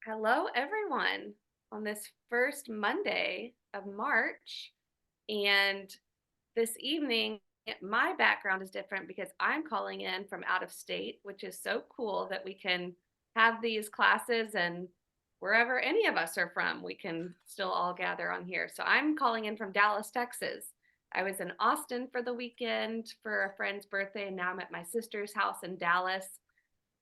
Hello, everyone, on this first Monday of March. And this evening, my background is different because I'm calling in from out of state, which is so cool that we can have these classes and wherever any of us are from, we can still all gather on here. So I'm calling in from Dallas, Texas. I was in Austin for the weekend for a friend's birthday, and now I'm at my sister's house in Dallas.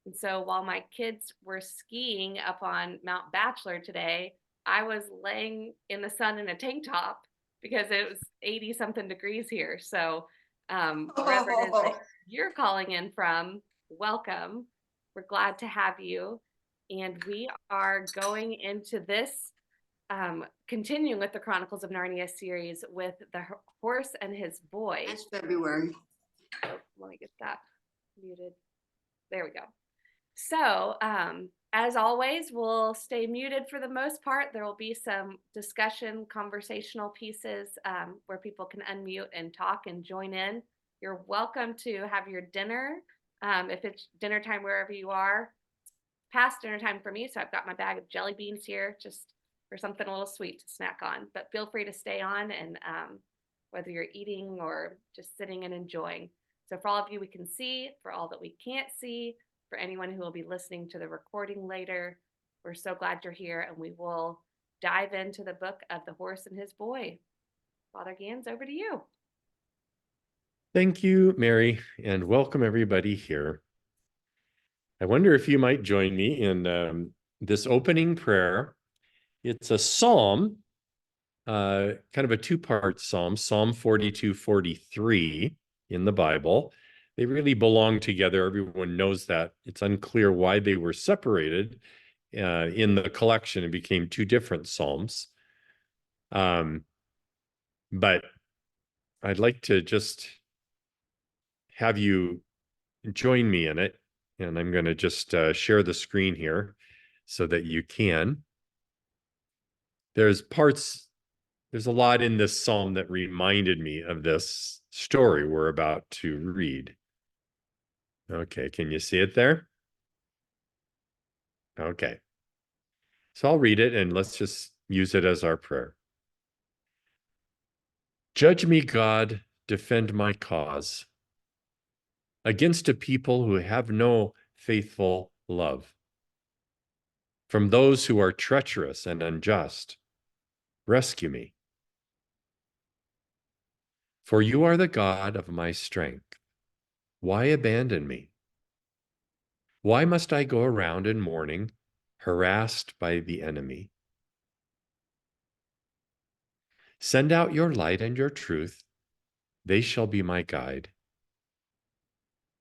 And so while my kids were skiing up on Mount Bachelor today, I was laying in the sun in a tank top because it was 80 something degrees here. So wherever it is that Oh, you're calling in from, welcome. We're glad to have you. And we are going into this, continuing with the Chronicles of Narnia series with the horse and his boy. that's February. Oh, let me get that muted. There we go. So, as always, we'll stay muted for the most part. There will be some discussion, conversational pieces where people can unmute and talk and join in. You're welcome to have your dinner if it's dinner time wherever you are. Past dinner time for me, so I've got my bag of jelly beans here just for something a little sweet to snack on. But feel free to stay on and whether you're eating or just sitting and enjoying. So, for all of you we can see, for all that we can't see, for anyone who will be listening to the recording later, we're so glad you're here and we will dive into the book of The Horse and His Boy. Father Gans, over to you. Thank you, Mary, and welcome everybody here. I wonder if you might join me in this opening prayer. It's a psalm, kind of a two-part psalm, Psalm 42, 43 in the Bible. They really belong together. Everyone knows that. It's unclear why they were separated in the collection and became two different psalms. But I'd like to just have you join me in it. And I'm going to just share the screen here so that you can. There's a lot in this psalm that reminded me of this story we're about to read. Okay, can you see it there? Okay. So I'll read it and let's just use it as our prayer. Judge me, God, defend my cause against a people who have no faithful love. From those who are treacherous and unjust, rescue me. For you are the God of my strength. Why abandon me? Why must I go around in mourning, harassed by the enemy? Send out your light and your truth. They shall be my guide.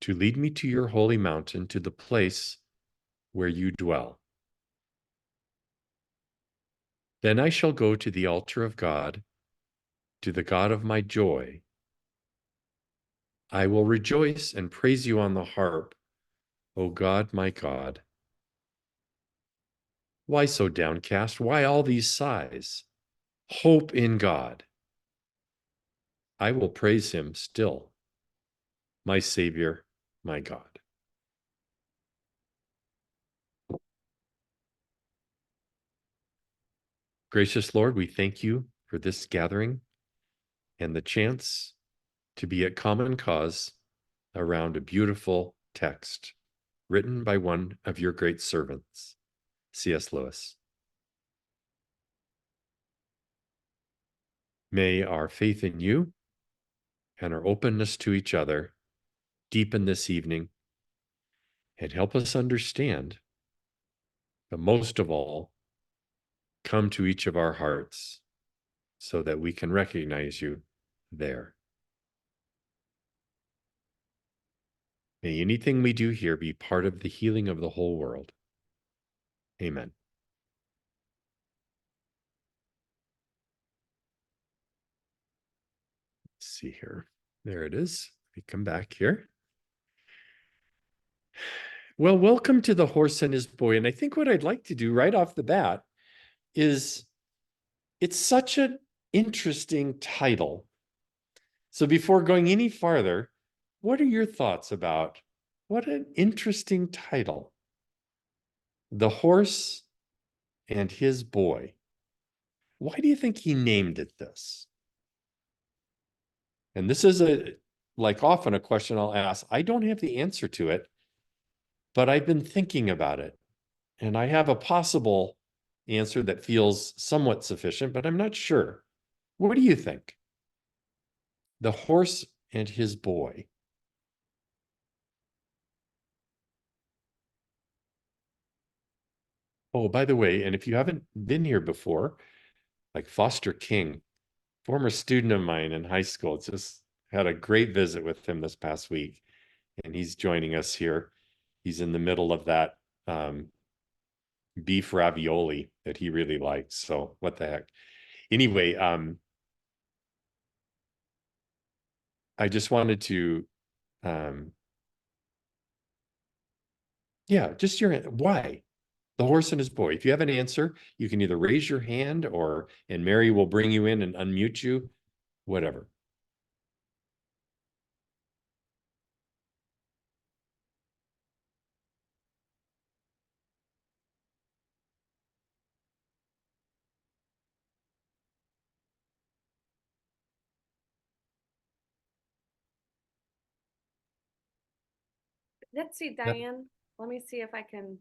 To lead me to your holy mountain, to the place where you dwell. Then I shall go to the altar of God, to the God of my joy. I will rejoice and praise you on the harp, O God, my God. Why so downcast? Why all these sighs? Hope in God. I will praise him still, my Savior, my God. Gracious Lord, we thank you for this gathering and the chance to be at common cause around a beautiful text written by one of your great servants, C.S. Lewis. May our faith in you and our openness to each other deepen this evening and help us understand, but most of all, come to each of our hearts so that we can recognize you there. May anything we do here be part of the healing of the whole world. Amen. Let's see here. There it is. We come back here. Well, welcome to The Horse and His Boy. And I think what I'd like to do right off the bat is it's such an interesting title. So before going any farther, what are your thoughts about what an interesting title? The Horse and his boy. Why do you think he named it this? And this is like often a question I'll ask. I don't have the answer to it, but I've been thinking about it. And I have a possible answer that feels somewhat sufficient, but I'm not sure. What do you think? The horse and his boy. Oh, by the way, and if you haven't been here before, like Foster King, former student of mine in high school, just had a great visit with him this past week, and he's joining us here. He's in the middle of that beef ravioli that he really likes. So what the heck? Anyway, I just wanted to, um, yeah, just your why the horse and his boy. If you have an answer, you can either raise your hand and Mary will bring you in and unmute you, whatever. Let's see, Yeah, Diane. Let me see if I can.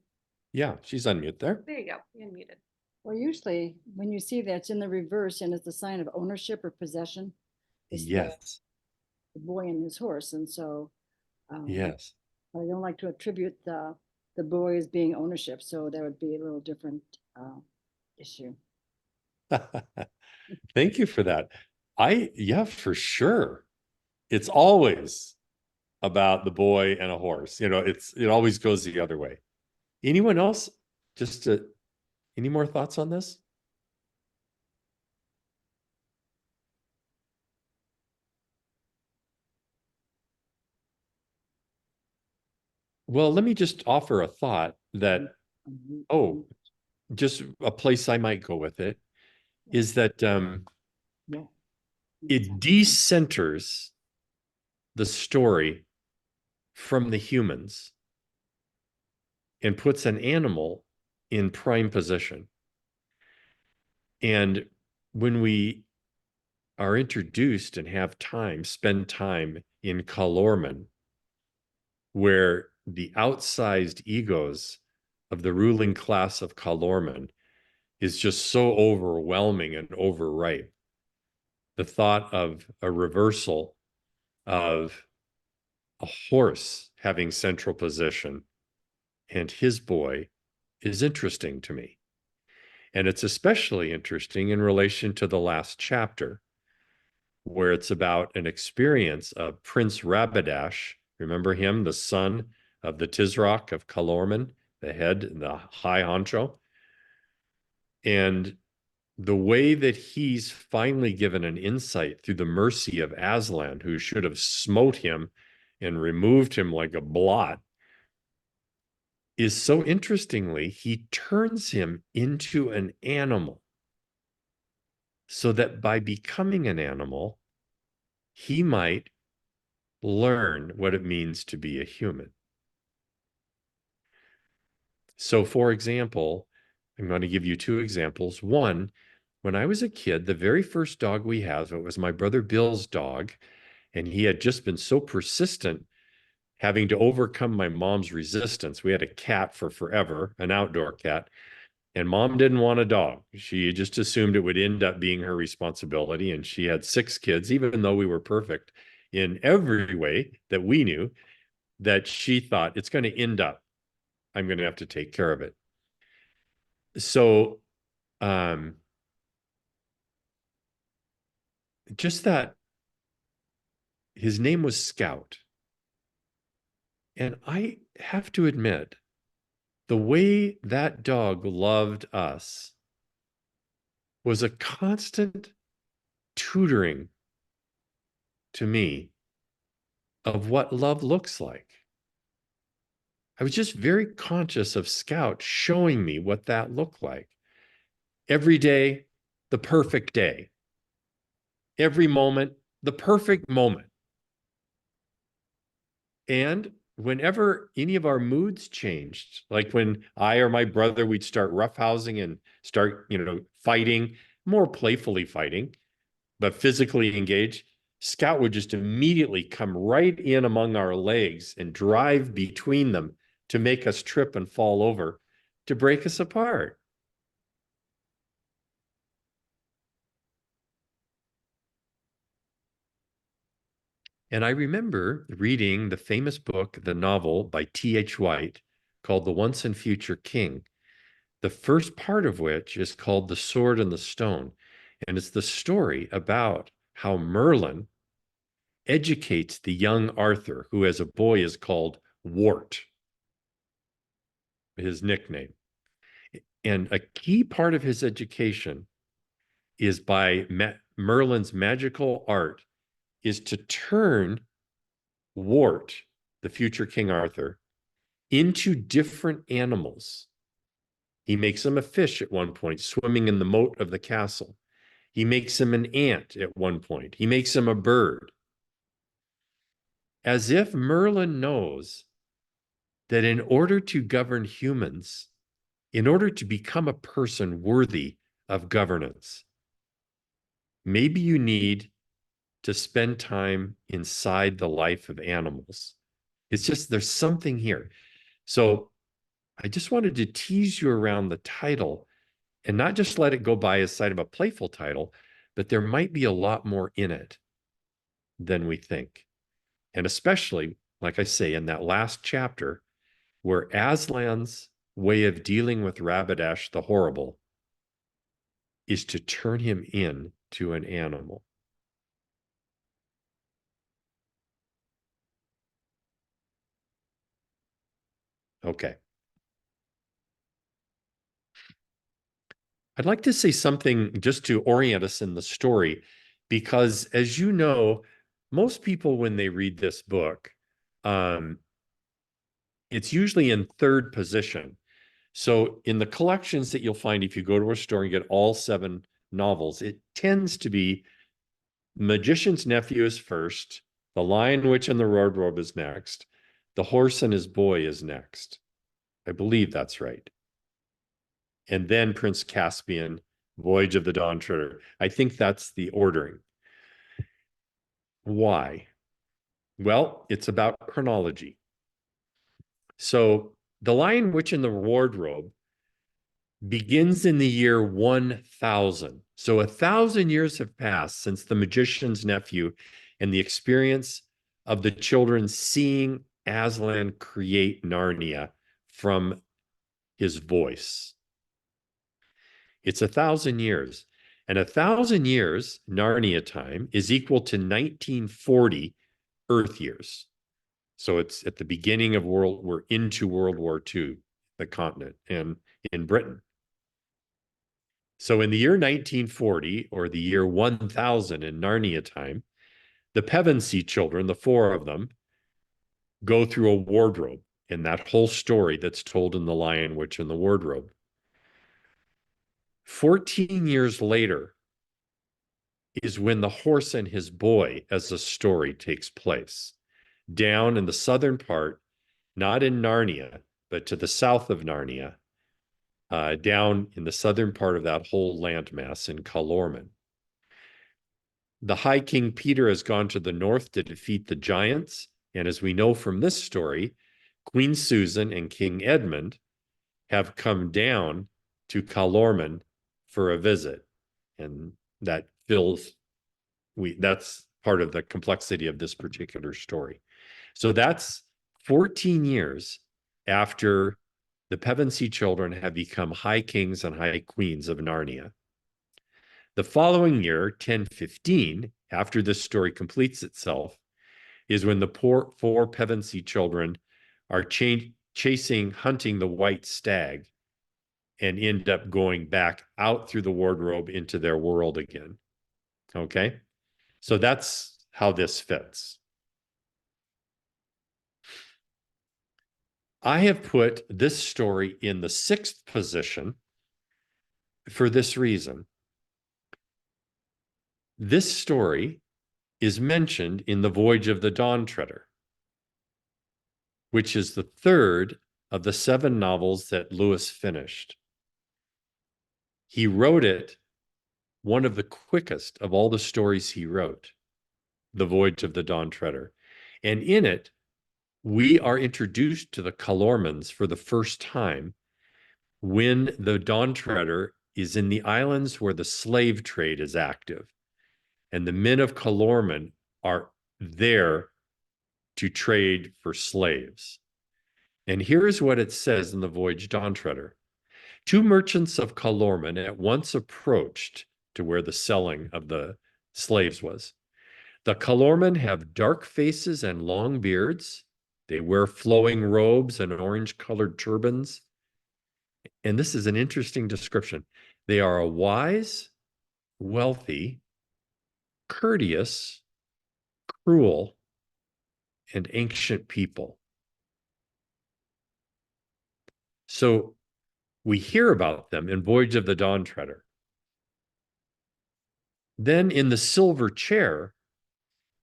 yeah, she's unmute there. There you go. You're unmuted. Well, usually when you see that, it's in the reverse and it's a sign of ownership or possession. It's Yes, the boy and his horse. And so yes. I don't like to attribute the boy as being ownership. So that would be a little different issue. Thank you for that. Yeah, for sure. It's always about the boy and a horse. It always goes the other way. Anyone else? Any more thoughts on this? Well, let me just offer a thought that, just a place I might go with it is that Yeah. it decenters the story from the humans and puts an animal in prime position. And when we are introduced and have spend time in Calormen, where the outsized egos of the ruling class of Calormen is just so overwhelming and overripe. The thought of a reversal of a horse having central position and his boy is interesting to me. And it's especially interesting in relation to the last chapter, where it's about an experience of Prince Rabadash. Remember him, the son of the Tisroc of Calormen, the head, the high honcho? And the way that he's finally given an insight through the mercy of Aslan, who should have smote him and removed him like a blot, is so interestingly, he turns him into an animal so that by becoming an animal, he might learn what it means to be a human. So, for example, I'm going to give you two examples. One, when I was a kid, the very first dog we had, it was my brother Bill's dog, and he had just been so persistent, having to overcome my mom's resistance. We had a cat for forever, an outdoor cat, and mom didn't want a dog. She just assumed it would end up being her responsibility. And she had 6 kids, even though we were perfect in every way that we knew, that she thought it's going to end up, I'm going to have to take care of it. So, just that his name was Scout. And I have to admit, the way that dog loved us was a constant tutoring to me of what love looks like. I was just very conscious of Scout showing me what that looked like. Every day, the perfect day. Every moment, the perfect moment. And whenever any of our moods changed, like when I or my brother, we'd start roughhousing and start, fighting, more playfully fighting, but physically engaged, Scout would just immediately come right in among our legs and drive between them to make us trip and fall over, to break us apart. And I remember reading the famous book, the novel by T.H. White, called The Once and Future King, the first part of which is called The Sword and the Stone. And it's the story about how Merlin educates the young Arthur, who as a boy is called Wart, his nickname. And a key part of his education is by Merlin's magical art is to turn Wart, the future King Arthur, into different animals. He makes him a fish at one point, swimming in the moat of the castle. He makes him an ant at one point. He makes him a bird. As if Merlin knows that in order to govern humans, in order to become a person worthy of governance, maybe you need to spend time inside the life of animals. It's just, there's something here. So I just wanted to tease you around the title and not just let it go by as side of a playful title, but there might be a lot more in it than we think. And especially, like I say, in that last chapter, where Aslan's way of dealing with Rabadash the Horrible is to turn him into an animal. Okay. I'd like to say something just to orient us in the story, because as you know, most people, when they read this book, it's usually in third position. So in the collections that you'll find, if you go to a store and get all 7 novels, it tends to be Magician's Nephew is first, The Lion, Witch, and the Wardrobe is next, The Horse and His Boy is next. I believe that's right. And then Prince Caspian, Voyage of the Dawn Treader. I think that's the ordering. Why? Well, it's about chronology. So The Lion, Witch, and the Wardrobe begins in the year 1000. So 1,000 years have passed since the magician's nephew and the experience of the children seeing Aslan create Narnia from his voice. It's 1,000 years. And 1,000 years, Narnia time, is equal to 1940 Earth years. So it's at the beginning of we're into World War II, the continent, and in Britain. So in the year 1940, or the year 1000 in Narnia time, the Pevensey children, the 4 of them, go through a wardrobe in that whole story that's told in The Lion, Witch, and the Wardrobe. 14 years later is when The Horse and His Boy as a story takes place, down in the southern part, not in Narnia, but to the south of Narnia, down in the southern part of that whole landmass in Calormen. The High King Peter has gone to the north to defeat the giants, and as we know from this story, Queen Susan and King Edmund have come down to Calormen for a visit, and that's part of the complexity of this particular story. So that's 14 years after the Pevensey children have become high kings and high queens of Narnia. The following year, 1015, after this story completes itself, is when the 4 Pevensey children are hunting the white stag and end up going back out through the wardrobe into their world again. Okay? So that's how this fits. I have put this story in the 6th position for this reason. This story is mentioned in The Voyage of the Dawn Treader, which is the third of the 7 novels that Lewis finished. He wrote it one of the quickest of all the stories he wrote, The Voyage of the Dawn Treader. And in it, we are introduced to the Calormans for the first time when the Dawn Treader is in the islands where the slave trade is active. And the men of Calorman are there to trade for slaves. And here's what it says in The Voyage Dawn Treader. 2 merchants of Calorman at once approached to where the selling of the slaves was. The Calormen have dark faces and long beards. They wear flowing robes and orange-colored turbans. And this is an interesting description. They are a wise, wealthy, courteous, cruel, and ancient people. So we hear about them in Voyage of the Dawn Treader. Then in the Silver Chair,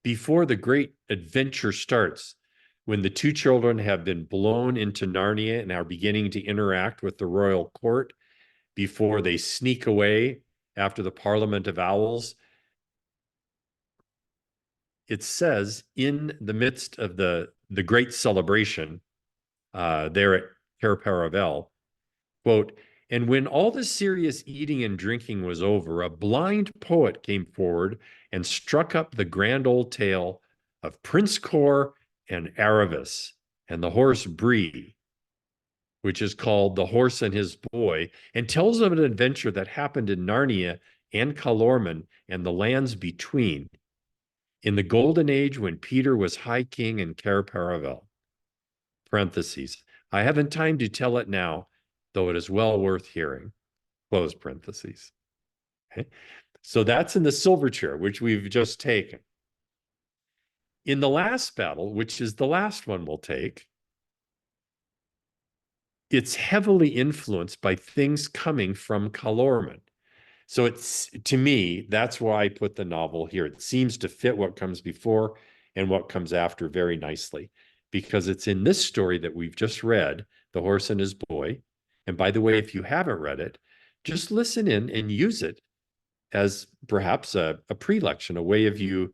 before the great adventure starts, when the 2 children have been blown into Narnia and are beginning to interact with the royal court before they sneak away after the Parliament of Owls, it says in the midst of the great celebration there at Cair Paravel, quote, "And when all the serious eating and drinking was over, a blind poet came forward and struck up the grand old tale of Prince Cor and Aravis and the horse Bree, which is called The Horse and His Boy, and tells of an adventure that happened in Narnia and Calorman and the lands between, in the golden age when Peter was High King in Cair Paravel. Parentheses. I haven't time to tell it now, though it is well worth hearing. Close parentheses. Okay. So that's in the Silver Chair, which we've just taken. In the last battle, which is the last one we'll take, it's heavily influenced by things coming from Calorman. So it's, to me, that's why I put the novel here. It seems to fit what comes before and what comes after very nicely, because it's in this story that we've just read, The Horse and His Boy. And by the way, if you haven't read it, just listen in and use it as perhaps a prelection, a way of you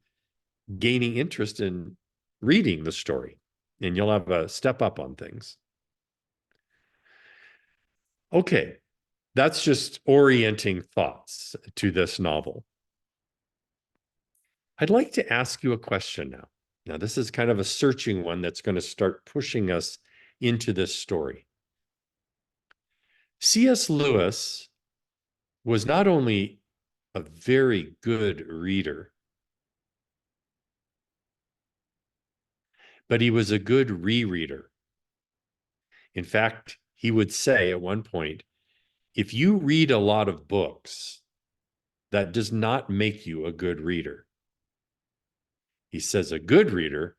gaining interest in reading the story, and you'll have a step up on things. Okay, that's just orienting thoughts to this novel. I'd like to ask you a question now. Now, this is kind of a searching one that's going to start pushing us into this story. C.S. Lewis was not only a very good reader, but he was a good rereader. In fact, he would say at one point, if you read a lot of books, that does not make you a good reader. He says a good reader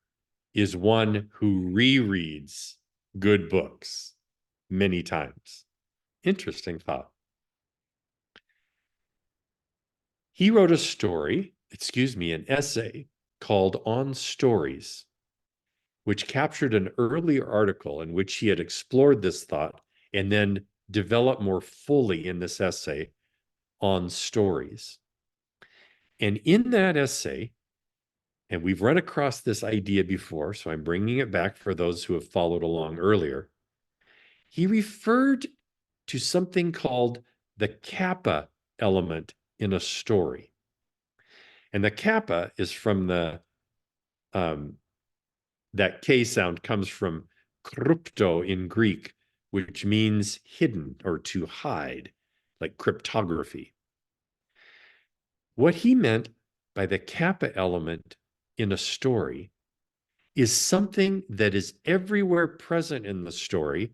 is one who rereads good books many times. Interesting thought. He wrote an essay called On Stories, which captured an earlier article in which he had explored this thought and then developed more fully in this essay on stories. And in that essay, and we've run across this idea before, so I'm bringing it back for those who have followed along earlier, he referred to something called the kappa element in a story. And the kappa is from the, that K sound comes from krypto in Greek, which means hidden or to hide, like cryptography. What he meant by the kappa element in a story is something that is everywhere present in the story,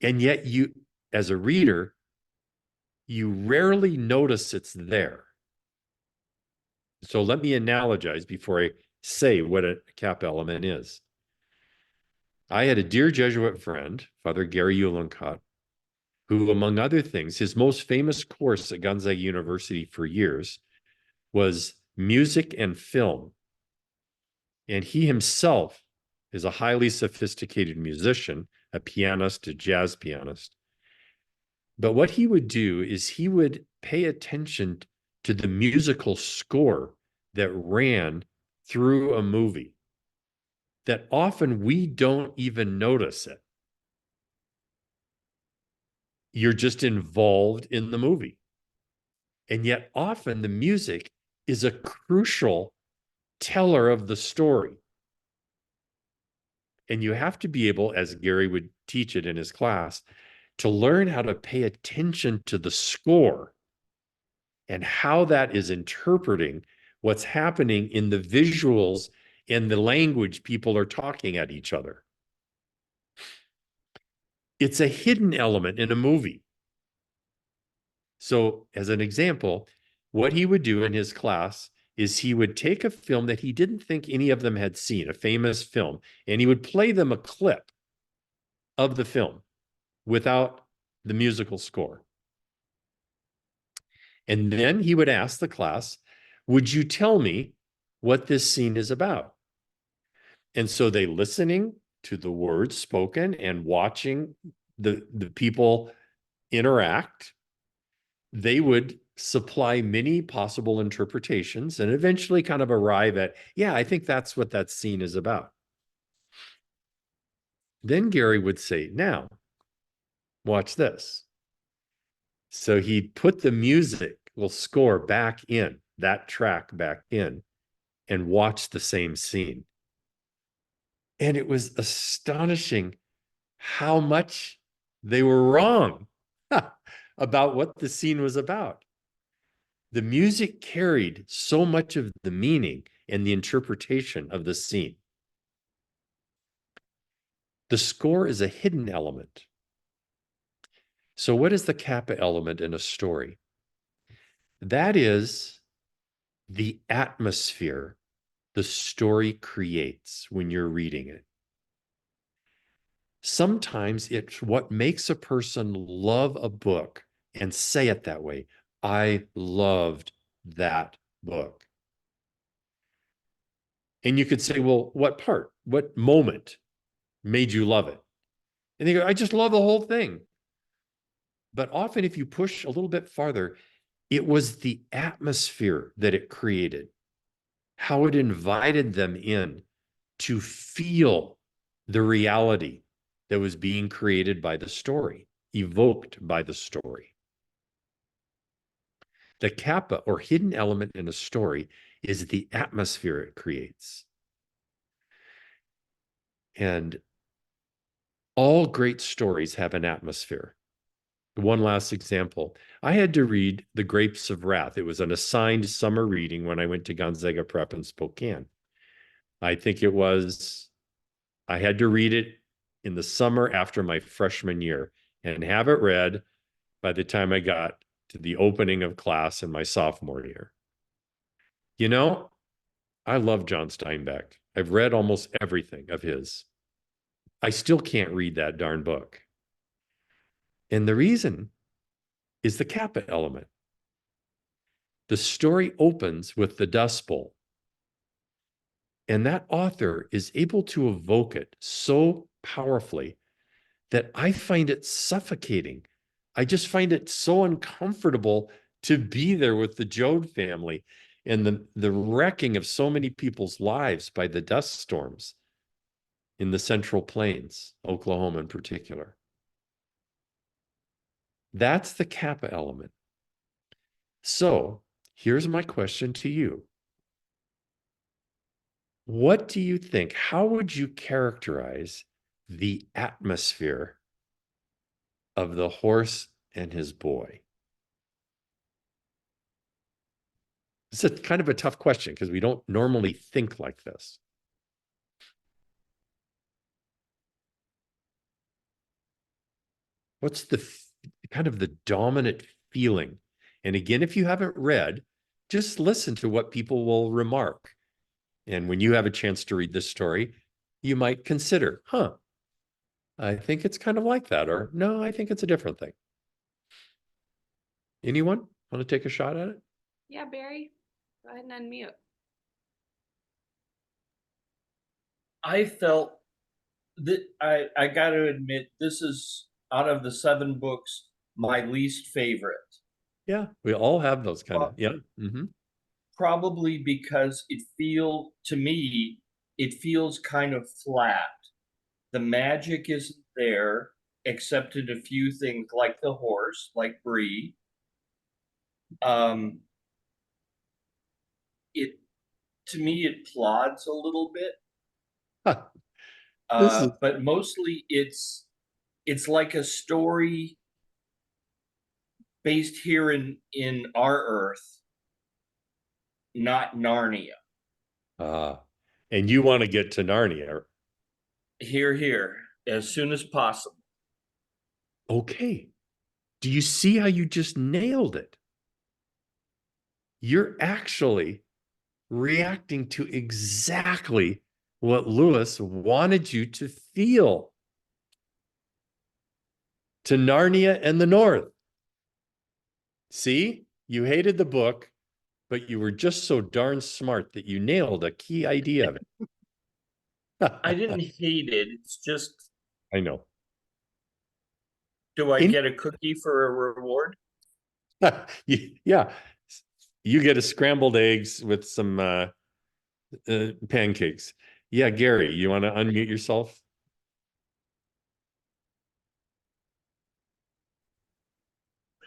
and yet you, as a reader, you rarely notice it's there. So let me analogize before I say what a kappa element is. I had a dear Jesuit friend, Father Gary Uhlencott, who, among other things, his most famous course at Gonzaga University for years was music and film. And he himself is a highly sophisticated musician, a pianist, a jazz pianist. But what he would do is he would pay attention to the musical score that ran through a movie, that often we don't even notice it. You're just involved in the movie. And yet often the music is a crucial teller of the story. And you have to be able, as Gary would teach it in his class, to learn how to pay attention to the score and how that is interpreting what's happening in the visuals and the language people are talking at each other. It's a hidden element in a movie. So, as an example, what he would do in his class is he would take a film that he didn't think any of them had seen, a famous film, and he would play them a clip of the film without the musical score. And then he would ask the class, would you tell me what this scene is about? And so they listening to the words spoken and watching the people interact, they would supply many possible interpretations and eventually kind of arrive at, yeah, I think that's what that scene is about. Then Gary would say, now, watch this. So he'd put the musical score back in, that track back in, and watch the same scene. And it was astonishing how much they were wrong about what the scene was about. The music carried so much of the meaning and the interpretation of the scene. The score is a hidden element. So what is the kappa element in a story? That is the atmosphere the story creates when you're reading it. Sometimes it's what makes a person love a book and say it that way. I loved that book. And you could say, well, what part, what moment made you love it? And they go, I just love the whole thing. But often if you push a little bit farther, it was the atmosphere that it created, how it invited them in to feel the reality that was being created by the story, evoked by the story. The kappa, or hidden element in a story, is the atmosphere it creates. And all great stories have an atmosphere. One last example. I had to read The Grapes of Wrath. It was an assigned summer reading when I went to Gonzaga Prep in Spokane. I think it was, I had to read it in the summer after my freshman year and have it read by the time I got to the opening of class in my sophomore year. You know, I love John Steinbeck. I've read almost everything of his. I still can't read that darn book. And the reason is the kappa element. The story opens with the Dust Bowl. And that author is able to evoke it so powerfully that I find it suffocating. I just find it so uncomfortable to be there with the Joad family and the wrecking of so many people's lives by the dust storms in the Central Plains, Oklahoma in particular. That's the kappa element. So here's my question to you. What do you think? How would you characterize the atmosphere of The Horse and His Boy? It's a kind of a tough question because we don't normally think like this. What's the kind of the dominant feeling? And again, if you haven't read, just listen to what people will remark. And when you have a chance to read this story, you might consider, I think it's kind of like that, or no, I think it's a different thing. Anyone want to take a shot at it? Yeah, Barry, go ahead and unmute. I felt I got to admit, this is out of the 7 books my least favorite. Yeah, we all have those kind of, yeah. Probably because to me, it feels kind of flat. The magic isn't there, except in a few things like the horse, like Bree. It to me it plods a little bit. This is But mostly it's like a story based here in our Earth, not Narnia. and you want to get to Narnia. Here, as soon as possible. Okay. Do you see how you just nailed it? You're actually reacting to exactly what Lewis wanted you to feel. To Narnia and the North. See, you hated the book, but you were just so darn smart that you nailed a key idea of it. I didn't hate it. It's just, I know. do I get a cookie for a reward? Yeah. You get a scrambled eggs with some pancakes. Yeah, Gary, you want to unmute yourself?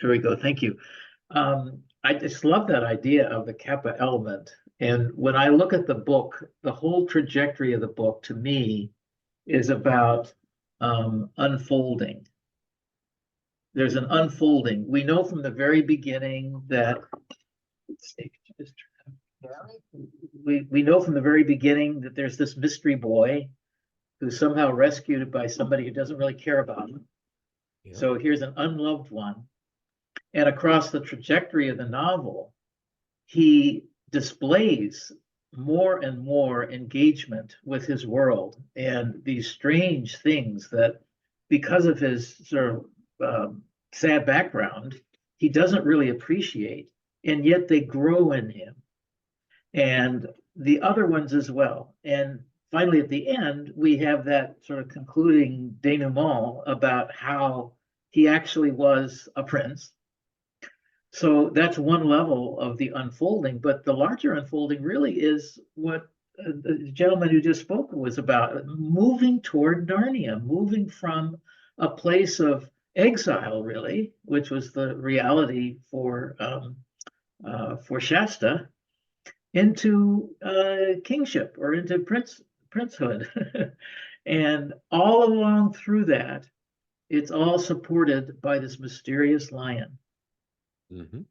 There we go. Thank you. I just love that idea of the Kappa element. And when I look at the book, the whole trajectory of the book to me is about unfolding. There's an unfolding. We know from the very beginning that we know from the very beginning that there's this mystery boy who's somehow rescued by somebody who doesn't really care about him. Yeah. So here's an unloved one. And across the trajectory of the novel, he displays more and more engagement with his world and these strange things that, because of his sort of sad background, he doesn't really appreciate, and yet they grow in him. And the other ones as well. And finally, at the end, we have that sort of concluding denouement about how he actually was a prince. So that's one level of the unfolding, but the larger unfolding really is what the gentleman who just spoke was about, moving toward Narnia, moving from a place of exile, really, which was the reality for Shasta, into kingship or into princehood. And all along through that, it's all supported by this mysterious lion. Mm-hmm.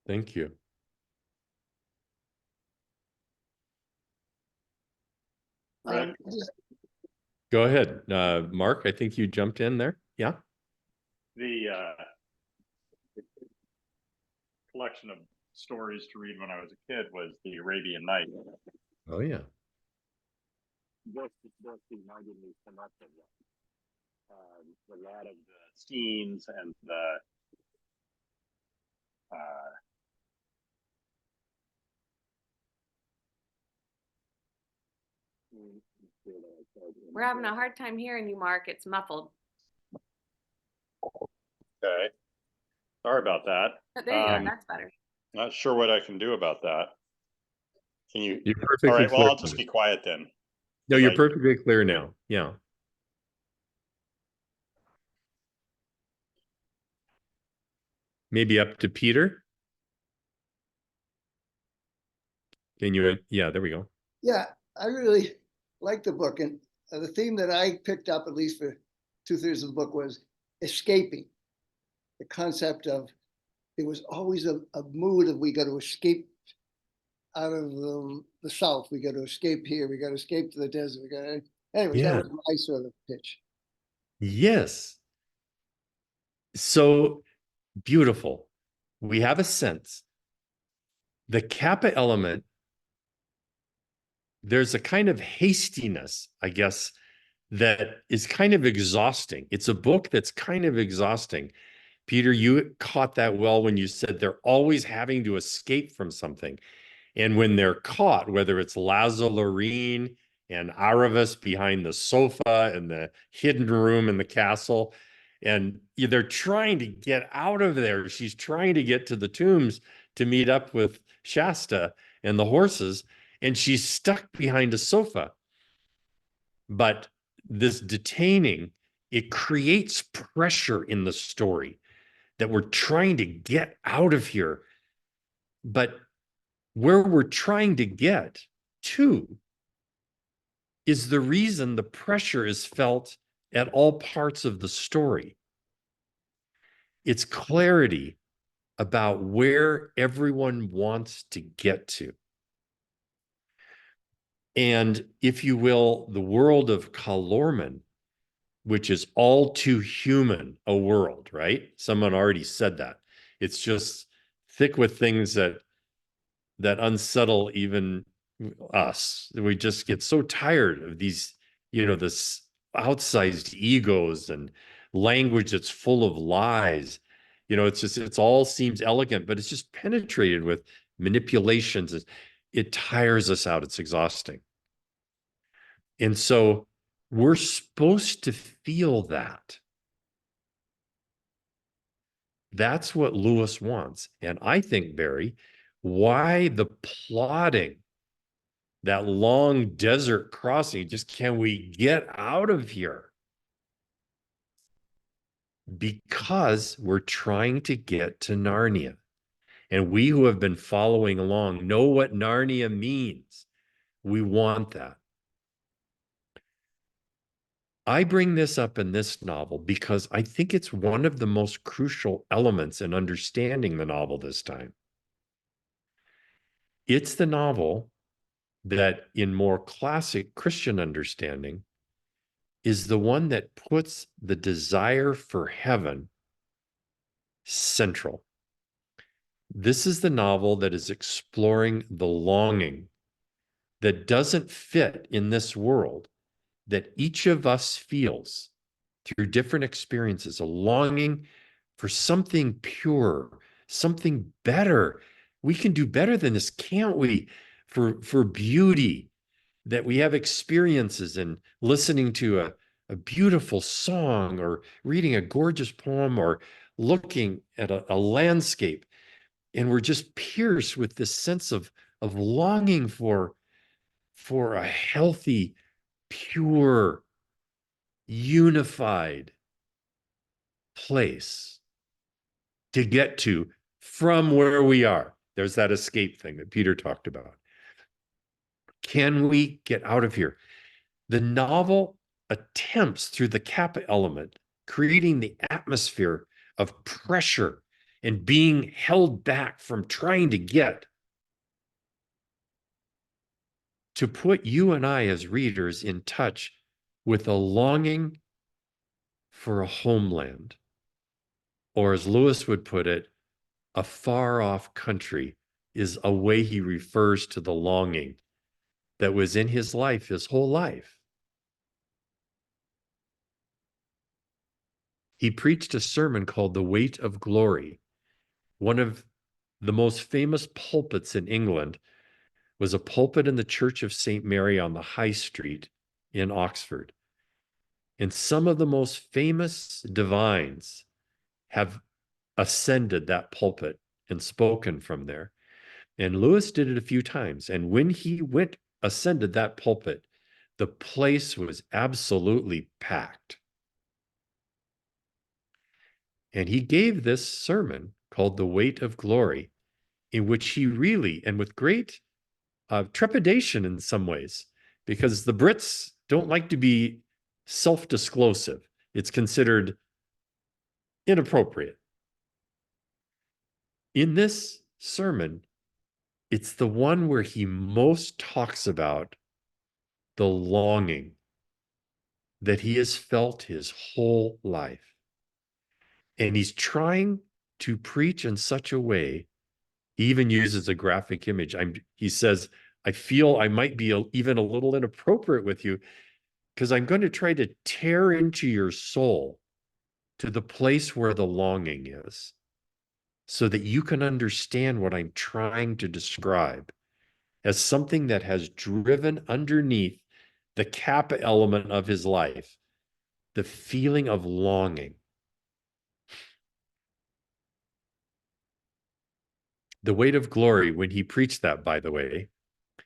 Thank you. Go ahead, Mark. I think you jumped in there. Yeah. The collection of stories to read when I was a kid was the Arabian Nights. Oh yeah. This reminded me so much of a lot of the scenes and the We're having a hard time hearing you, Mark. It's muffled. Okay. Sorry about that. Oh, there you are. That's better. Not sure what I can do about that. Can you? You're perfectly all right. Well, clear. I'll just be quiet then. No, you're perfectly clear now. Yeah. Maybe up to Peter. Can you? Yeah, there we go. Yeah, I really like the book. And the theme that I picked up, at least for 2/3 of the book, was escaping. The concept of, it was always a mood of, we got to escape out of the South. We got to escape here. We got to escape to the desert. We got to, anyways, Yeah. that was my sort of pitch. Yes. So beautiful. We have a sense. The Kappa element, there's a kind of hastiness, I guess, that is kind of exhausting. It's a book that's kind of exhausting. Peter, you caught that well when you said they're always having to escape from something. And when they're caught, whether it's Lazo Loreen and Aravis behind the sofa and the hidden room in the castle. And they're trying to get out of there. She's trying to get to the tombs to meet up with Shasta and the horses, and she's stuck behind a sofa. But this detaining, it creates pressure in the story that we're trying to get out of here. But where we're trying to get to is the reason the pressure is felt at all parts of the story. It's clarity about where everyone wants to get to. And if you will, the world of Kalorman, which is all too human a world, right? Someone already said that. It's just thick with things that unsettle even us. We just get so tired of these, this outsized egos and language that's full of lies. It's all seems elegant, but it's just penetrated with manipulations. It tires us out. It's exhausting. And so we're supposed to feel that. That's what Lewis wants. And I think, Barry, why the plodding, that long desert crossing, just can we get out of here? Because we're trying to get to Narnia. And we who have been following along know what Narnia means. We want that. I bring this up in this novel because I think it's one of the most crucial elements in understanding the novel this time. It's the novel that, in more classic Christian understanding, is the one that puts the desire for heaven central. This is the novel that is exploring the longing that doesn't fit in this world, that each of us feels through different experiences, a longing for something pure, something better. We can do better than this, can't we? For beauty, that we have experiences in listening to a beautiful song or reading a gorgeous poem or looking at a landscape. And we're just pierced with this sense of longing for a healthy, pure, unified place to get to from where we are. There's that escape thing that Peter talked about. Can we get out of here? The novel attempts through the kappa element, creating the atmosphere of pressure and being held back from trying to get, to put you and I as readers in touch with a longing for a homeland, or as Lewis would put it, a far off country, is a way he refers to the longing that was in his life, his whole life. He preached a sermon called The Weight of Glory. One of the most famous pulpits in England was a pulpit in the Church of St. Mary on the High Street in Oxford. And some of the most famous divines have ascended that pulpit and spoken from there. And Lewis did it a few times. And when he ascended that pulpit, the place was absolutely packed. And he gave this sermon called The Weight of Glory, in which he really, and with great trepidation in some ways, because the Brits don't like to be self-disclosive. It's considered inappropriate. In this sermon, it's the one where he most talks about the longing that he has felt his whole life. And he's trying to preach in such a way, he even uses a graphic image. He says, I feel I might be even a little inappropriate with you because I'm going to try to tear into your soul to the place where the longing is so that you can understand what I'm trying to describe as something that has driven underneath the kappa element of his life, the feeling of longing. The weight of glory, when he preached that, by the way,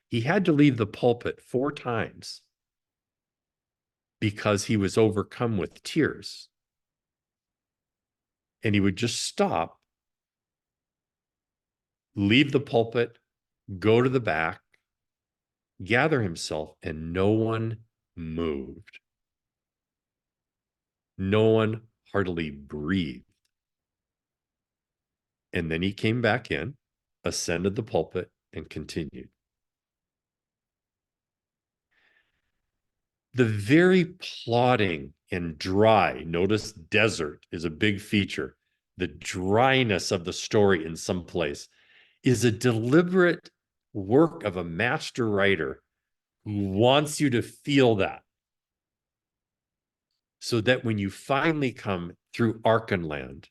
he had to leave the pulpit 4 times because he was overcome with tears. And he would just stop, leave the pulpit, go to the back, gather himself, and no one moved. No one hardly breathed. And then he came back in, ascended the pulpit, and continued. The very plodding and dry, notice desert is a big feature. The dryness of the story in some place is a deliberate work of a master writer who wants you to feel that. So that when you finally come through Archenland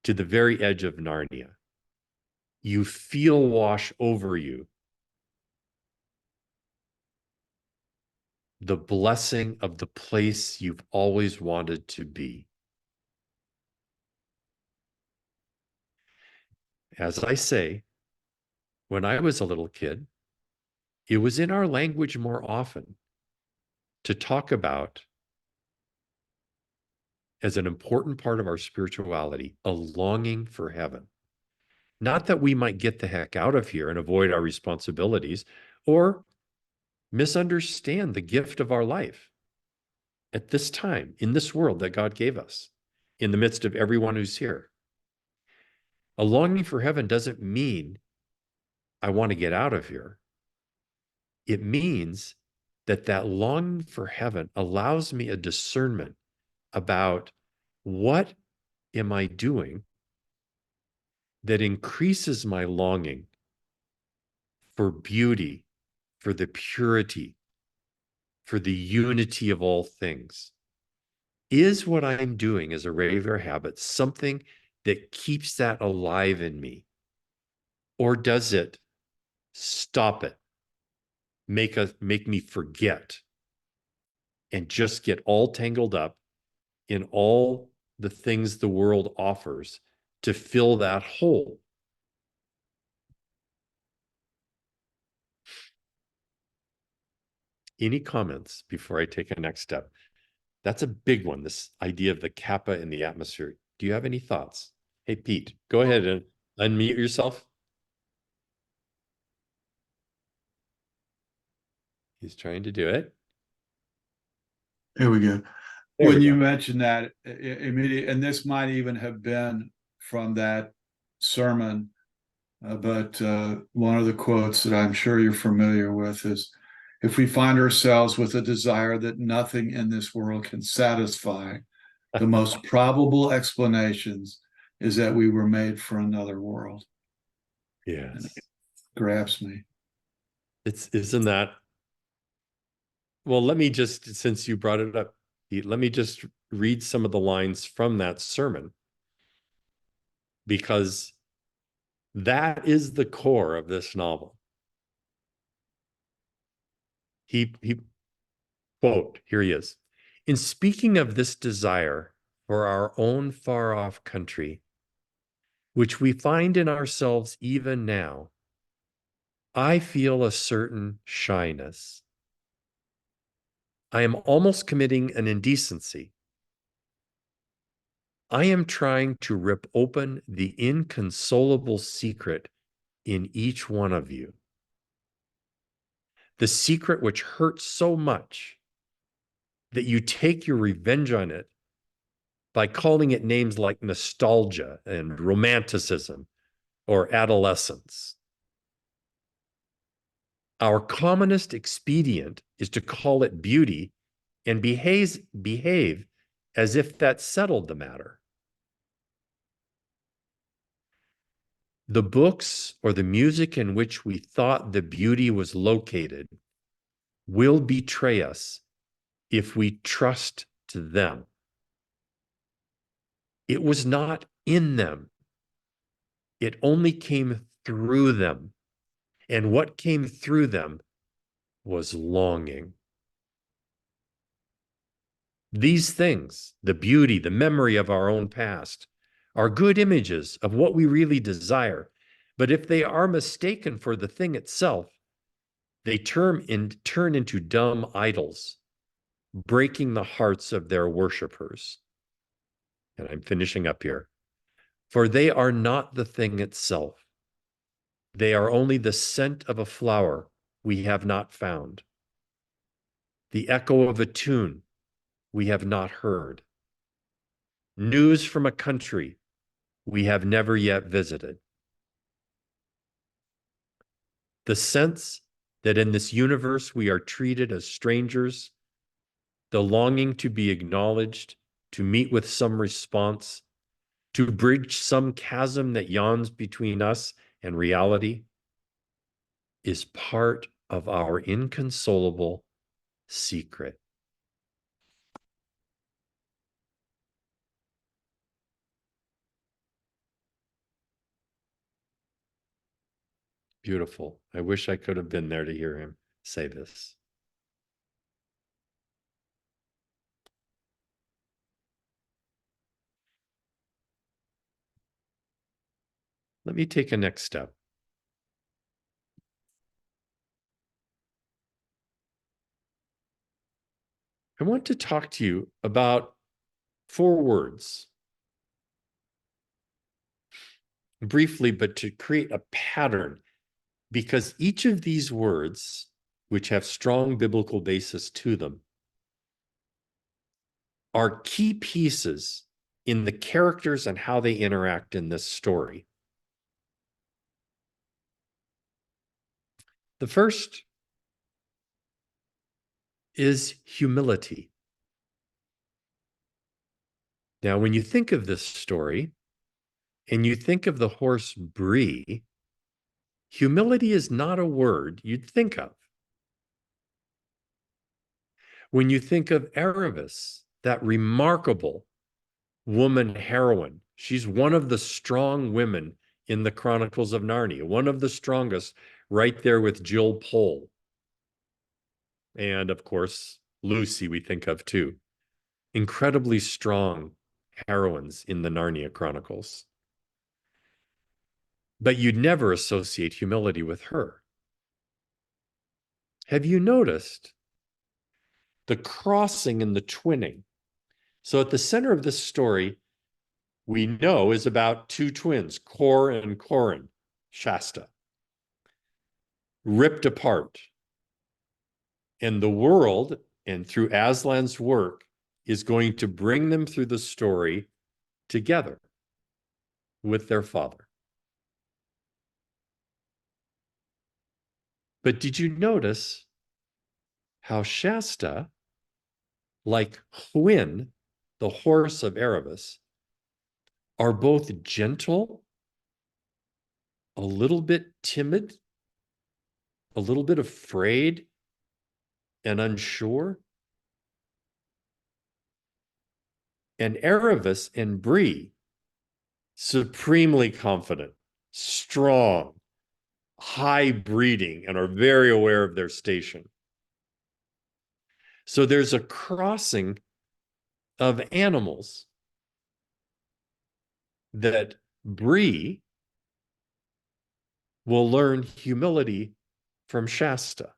to the very edge of Narnia, you feel wash over you the blessing of the place you've always wanted to be. As I say, when I was a little kid, it was in our language more often to talk about, as an important part of our spirituality, a longing for heaven. Not that we might get the heck out of here and avoid our responsibilities or misunderstand the gift of our life at this time, in this world that God gave us, in the midst of everyone who's here. A longing for heaven doesn't mean I want to get out of here. It means that longing for heaven allows me a discernment about what am I doing that increases my longing for beauty, for the purity, for the unity of all things. Is what I'm doing as a regular habit something that keeps that alive in me? Or does it stop it, make me forget, and just get all tangled up in all the things the world offers to fill that hole? Any comments before I take a next step? That's a big one, this idea of the kappa in the atmosphere. Do you have any thoughts? Hey, Pete, go ahead and unmute yourself. He's trying to do it. Here we go. There When we you go. mentioned that immediate, and this might even have been from that sermon, but one of the quotes that I'm sure you're familiar with is, if we find ourselves with a desire that nothing in this world can satisfy, the most probable explanations is that we were made for another world. And Yes. it grabs me. Isn't that, well, let me just, since you brought it up, Pete, let me just read some of the lines from that sermon, because that is the core of this novel. He quote, here he is. In speaking of this desire for our own far off country, which we find in ourselves even now, I feel a certain shyness. I am almost committing an indecency. I am trying to rip open the inconsolable secret in each one of you. The secret which hurts so much that you take your revenge on it by calling it names like nostalgia and romanticism or adolescence. Our commonest expedient is to call it beauty and behave as if that settled the matter. The books or the music in which we thought the beauty was located will betray us if we trust to them. It was not in them. It only came through them. And what came through them was longing. These things, the beauty, the memory of our own past, are good images of what we really desire. But if they are mistaken for the thing itself, they turn into dumb idols, breaking the hearts of their worshipers. And I'm finishing up here. For they are not the thing itself. They are only the scent of a flower we have not found, the echo of a tune we have not heard, news from a country we have never yet visited. The sense that in this universe we are treated as strangers, the longing to be acknowledged, to meet with some response, to bridge some chasm that yawns between us and reality, is part of our inconsolable secret. Beautiful. I wish I could have been there to hear him say this. Let me take a next step. I want to talk to you about 4 words. Briefly, but to create a pattern, because each of these words, which have strong biblical basis to them, are key pieces in the characters and how they interact in this story. The first is humility. Now, when you think of this story and you think of the horse Brie, humility is not a word you'd think of. When you think of Erebus, that remarkable woman heroine, she's one of the strong women in the Chronicles of Narnia, one of the strongest, right there with Jill Pole. And of course, Lucy we think of too. Incredibly strong heroines in the Narnia Chronicles. But you'd never associate humility with her. Have you noticed the crossing and the twinning? So at the center of this story, we know is about 2 twins, Kor and Corin, Shasta, ripped apart. And the world, and through Aslan's work, is going to bring them through the story together with their father. But did you notice how Shasta, like Hwin, the horse of Erebus, are both gentle, a little bit timid, a little bit afraid and unsure? And Erebus and Brie, supremely confident, strong, high breeding, and are very aware of their station. So there's a crossing of animals that Brie will learn humility from Shasta.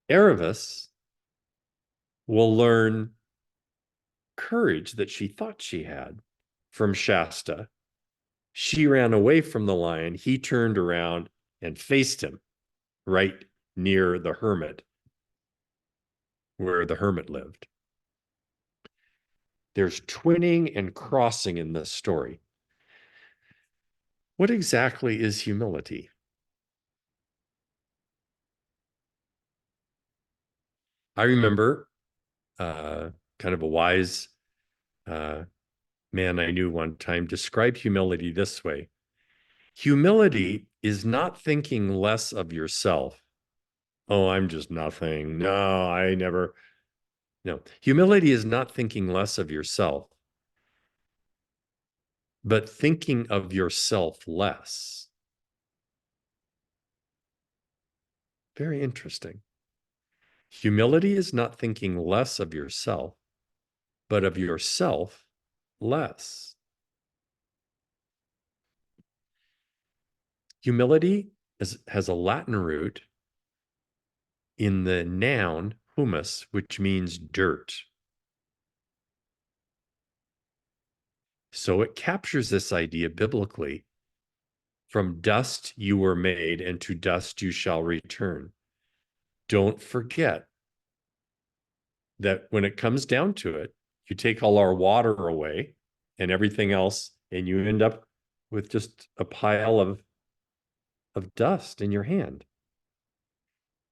Erebus will learn courage that she thought she had from Shasta. She ran away from the lion. He turned around and faced him right near the hermit, where the hermit lived. There's twinning and crossing in this story. What exactly is humility? I remember kind of a wise man I knew one time described humility this way. Humility is not thinking less of yourself. Oh, I'm just nothing. No, I never. No, humility is not thinking less of yourself, but thinking of yourself less. Very interesting. Humility is not thinking less of yourself, but of yourself less. Humility has a Latin root in the noun humus, which means dirt. So it captures this idea biblically. From dust you were made, and to dust you shall return. Don't forget that when it comes down to it, you take all our water away and everything else, and you end up with just a pile of dust in your hand.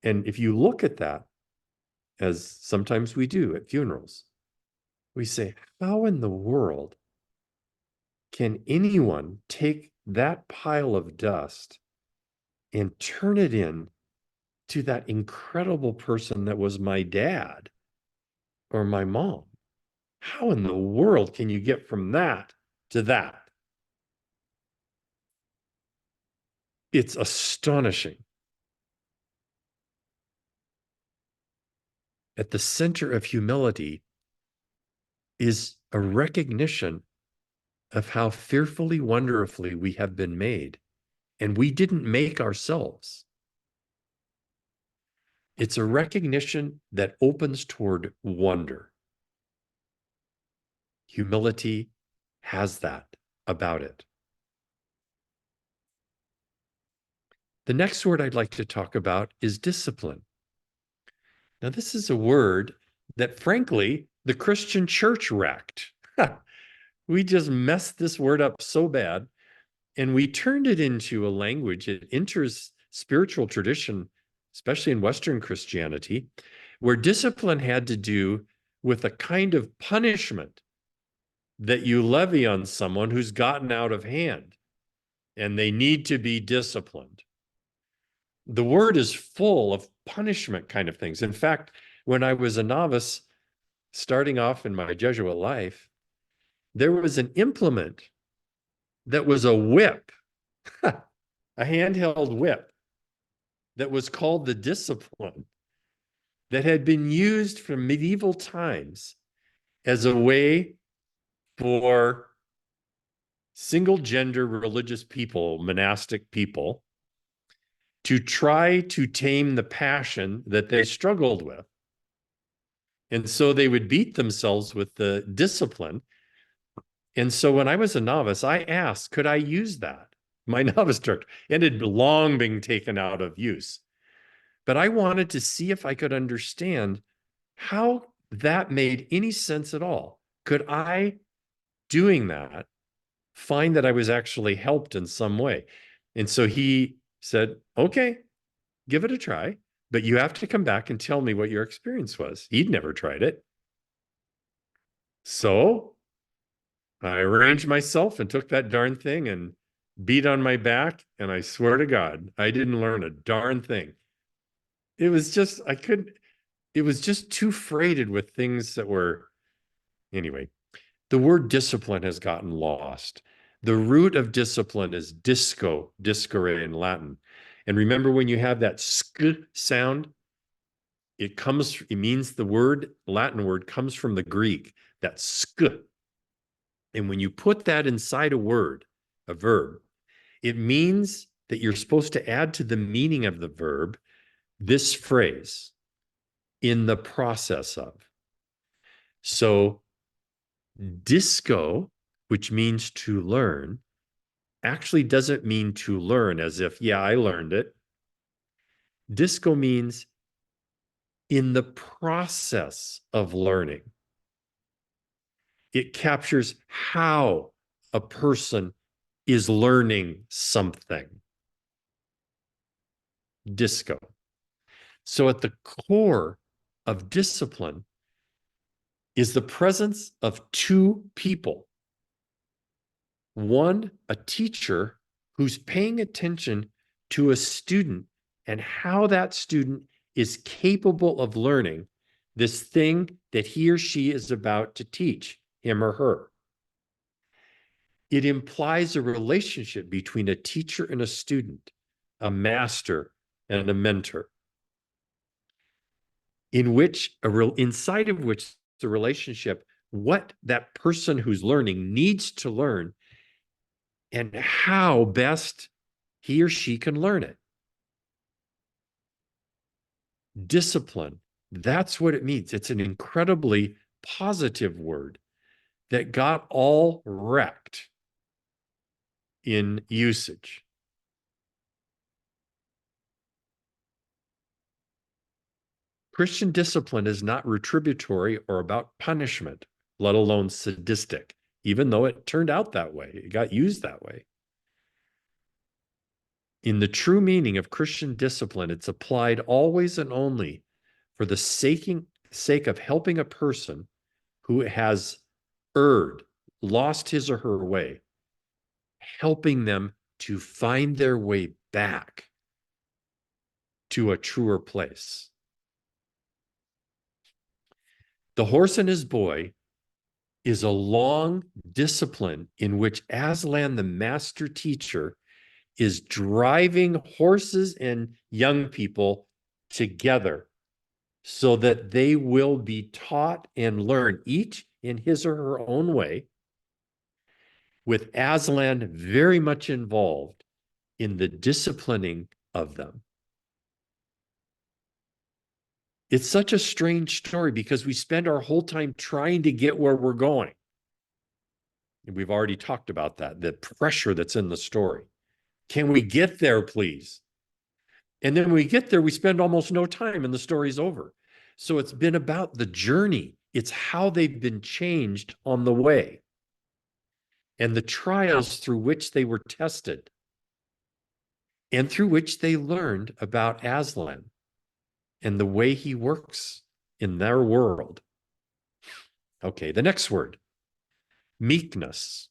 And if you look at that, as sometimes we do at funerals, we say, how in the world can anyone take that pile of dust and turn it in to that incredible person that was my dad or my mom? How in the world can you get from that to that? It's astonishing. At the center of humility is a recognition of how fearfully, wonderfully we have been made, and we didn't make ourselves. It's a recognition that opens toward wonder. Humility has that about it. The next word I'd like to talk about is discipline. Now, this is a word that, frankly, the Christian church wrecked. We just messed this word up so bad, and we turned it into a language. It enters spiritual tradition, especially in Western Christianity, where discipline had to do with a kind of punishment that you levy on someone who's gotten out of hand, and they need to be disciplined. The word is full of punishment kind of things. In fact, when I was a novice, starting off in my Jesuit life, there was an implement that was a whip, a handheld whip that was called the discipline, that had been used from medieval times as a way for single gender religious people, monastic people, to try to tame the passion that they struggled with. And so they would beat themselves with the discipline. And so when I was a novice, I asked, could I use that? My novice director, it had long been taken out of use. But I wanted to see if I could understand how that made any sense at all. Could I, doing that, find that I was actually helped in some way? And so he said, okay, give it a try, but you have to come back and tell me what your experience was. He'd never tried it. So I arranged myself and took that darn thing and beat on my back. And I swear to God, I didn't learn a darn thing. It was just, it was just too freighted with things that were, anyway, the word discipline has gotten lost. The root of discipline is discere in Latin. And remember, when you have that sk sound, it means the word, Latin word, comes from the Greek, that sk. And when you put that inside a word, a verb, it means that you're supposed to add to the meaning of the verb this phrase, in the process of. So disco, which means to learn, actually doesn't mean to learn as if, yeah, I learned it. Disco means in the process of learning. It captures how a person is learning something. Disco. So at the core of discipline is the presence of two people. One, a teacher who's paying attention to a student and how that student is capable of learning this thing that he or she is about to teach him or her. It implies a relationship between a teacher and a student, a master and a mentor. in which inside of which the relationship, what that person who's learning needs to learn and how best he or she can learn it. Discipline, that's what it means. It's an incredibly positive word that got all wrecked in usage. Christian discipline is not retributory or about punishment, let alone sadistic, even though it turned out that way. It got used that way. In the true meaning of Christian discipline, it's applied always and only for the sake of helping a person who has erred, lost his or her way, helping them to find their way back to a truer place. The Horse and His Boy is a long discipline in which Aslan, the master teacher, is driving horses and young people together so that they will be taught and learn, each in his or her own way, with Aslan very much involved in the disciplining of them. It's such a strange story because we spend our whole time trying to get where we're going. And we've already talked about that, the pressure that's in the story. Can we get there, please? And then when we get there, we spend almost no time and the story's over. So it's been about the journey. It's how they've been changed on the way and the trials through which they were tested and through which they learned about Aslan and the way he works in their world. Okay, the next word, meekness.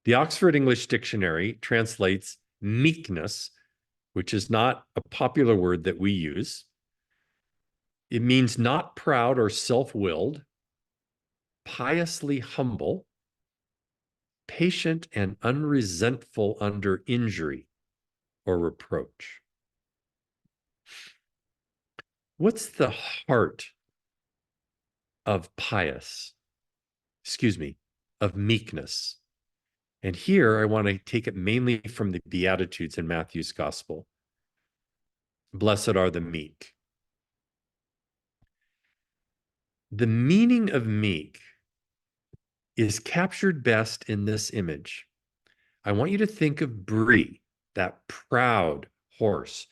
The Oxford English Dictionary translates meekness, which is not a popular word that we use. It means not proud or self-willed, piously humble, patient and unresentful under injury or reproach. What's the heart of of meekness? And here I want to take it mainly from the Beatitudes in Matthew's Gospel. Blessed are the meek. The meaning of meek is captured best in this image. I want you to think of Bree, that proud horse,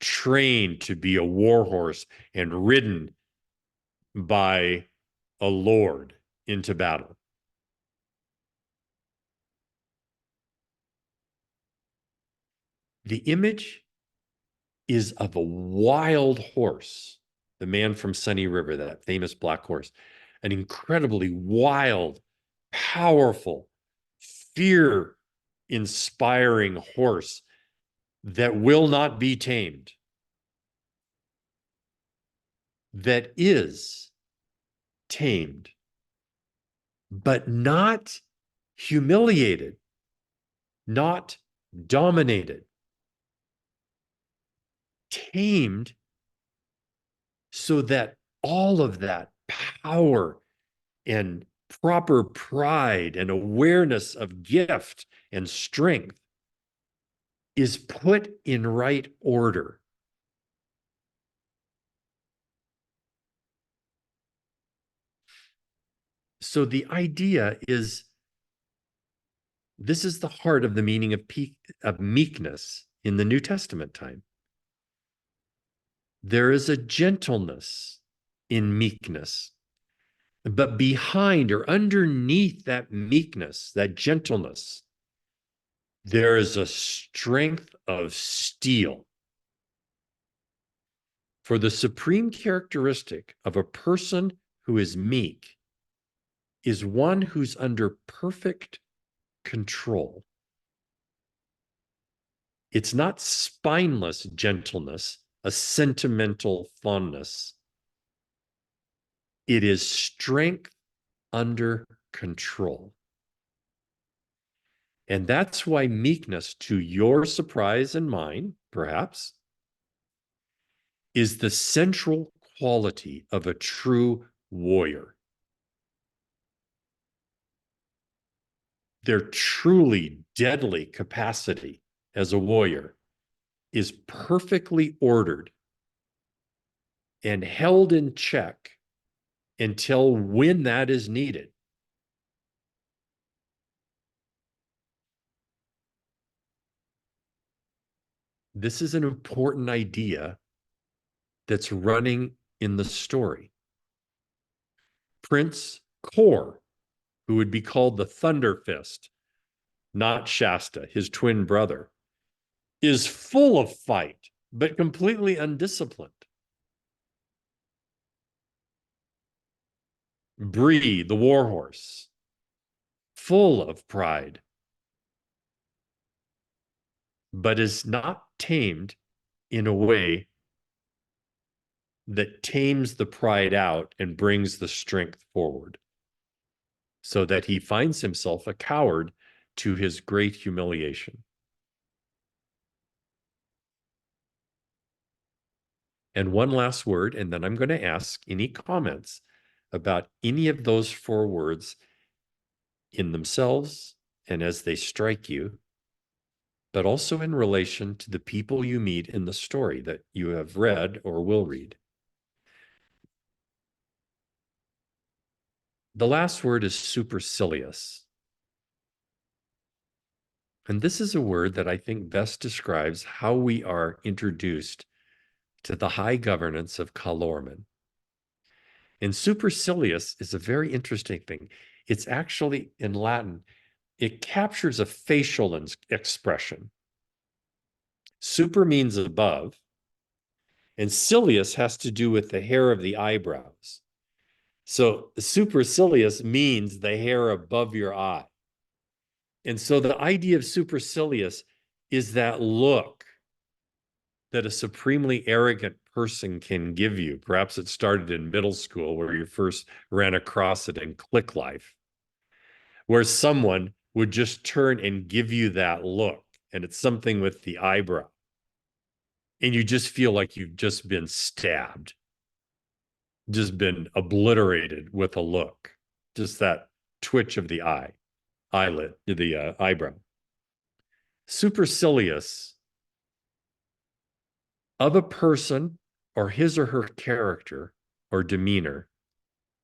trained to be a war horse and ridden by a lord into battle. The image is of a wild horse, the man from Sunny River, that famous black horse, an incredibly wild, powerful, fear-inspiring horse that will not be tamed, that is tamed, but not humiliated, not dominated. Tamed so that all of that power and proper pride and awareness of gift and strength is put in right order. So the idea is, this is the heart of the meaning of meekness in the New Testament time. There is a gentleness in meekness, but behind or underneath that meekness, that gentleness, there is a strength of steel. For the supreme characteristic of a person who is meek is one who's under perfect control. It's not spineless gentleness, a sentimental fondness. It is strength under control. And that's why meekness, to your surprise and mine, perhaps, is the central quality of a true warrior. Their truly deadly capacity as a warrior is perfectly ordered and held in check until when that is needed. This is an important idea that's running in the story. Prince Kor, who would be called the Thunder Fist, not Shasta, his twin brother, is full of fight, but completely undisciplined. Bree, the warhorse, full of pride, but is not tamed in a way that tames the pride out and brings the strength forward, so that he finds himself a coward to his great humiliation. And one last word, and then I'm going to ask any comments about any of those four words in themselves and as they strike you, but also in relation to the people you meet in the story that you have read or will read. The last word is supercilious. And this is a word that I think best describes how we are introduced to the high governance of Calormen. And supercilious is a very interesting thing. It's actually, in Latin, it captures a facial expression. Super means above, and cilious has to do with the hair of the eyebrows. So supercilious means the hair above your eye. And so the idea of supercilious is that look that a supremely arrogant person can give you. Perhaps it started in middle school where you first ran across it in Click Life, where someone would just turn and give you that look, and it's something with the eyebrow. And you just feel like you've just been stabbed, just been obliterated with a look, just that twitch of the eyelid, the eyebrow. Supercilious of a person or his or her character or demeanor,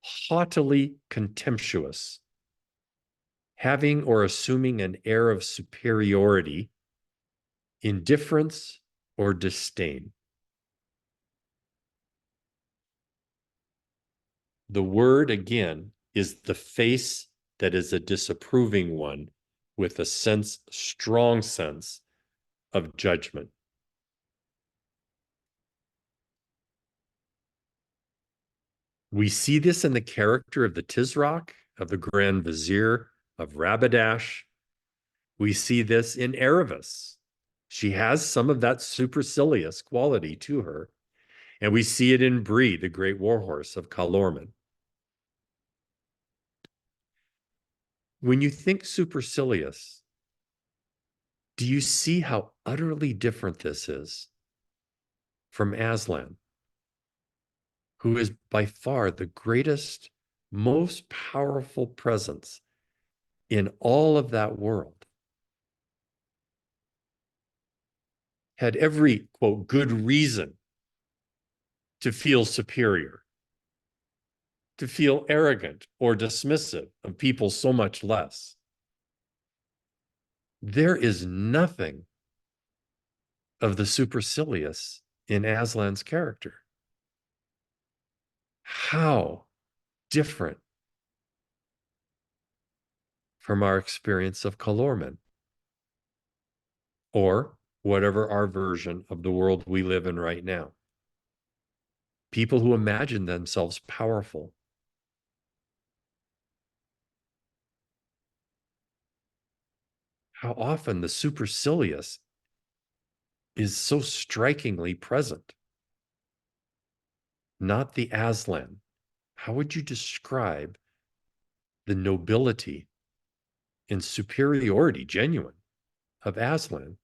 haughtily contemptuous, having or assuming an air of superiority, indifference, or disdain. The word, again, is the face that is a disapproving one with a strong sense of judgment. We see this in the character of the Tizrak, of the Grand Vizier, of Rabadash. We see this in Aravis. She has some of that supercilious quality to her. And we see it in Bree, the great warhorse of Calormen. When you think supercilious, do you see how utterly different this is from Aslan, who is by far the greatest, most powerful presence in all of that world? Had every, quote, good reason to feel superior, to feel arrogant or dismissive of people so much less. There is nothing of the supercilious in Aslan's character. How different from our experience of Calormen, or whatever our version of the world we live in right now. People who imagine themselves powerful. How often the supercilious is so strikingly present. Not the Aslan. How would you describe the nobility and superiority, genuine, of Aslan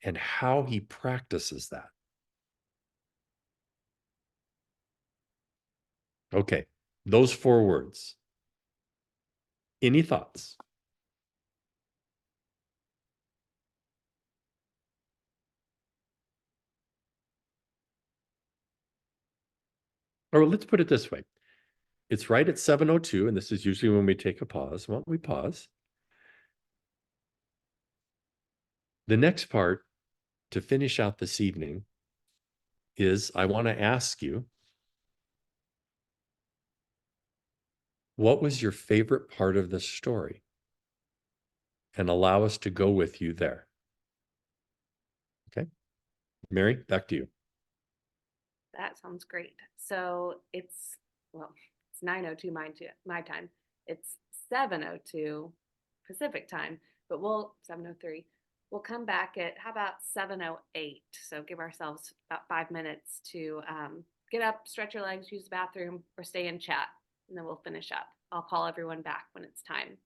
and how he practices that. Okay, those 4 words. Any thoughts? Or let's put it this way. It's right at 7:02, and this is usually when we take a pause. Why don't we pause? The next part to finish out this evening is I want to ask you, what was your favorite part of the story? And allow us to go with you there. Okay. Mary, back to you. That sounds great. So it's 9:02 my time. It's 7:02 Pacific time, but 7:03. We'll come back at, how about 7:08? So give ourselves about 5 minutes to get up, stretch your legs, use the bathroom, or stay and chat, and then we'll finish up. I'll call everyone back when it's time.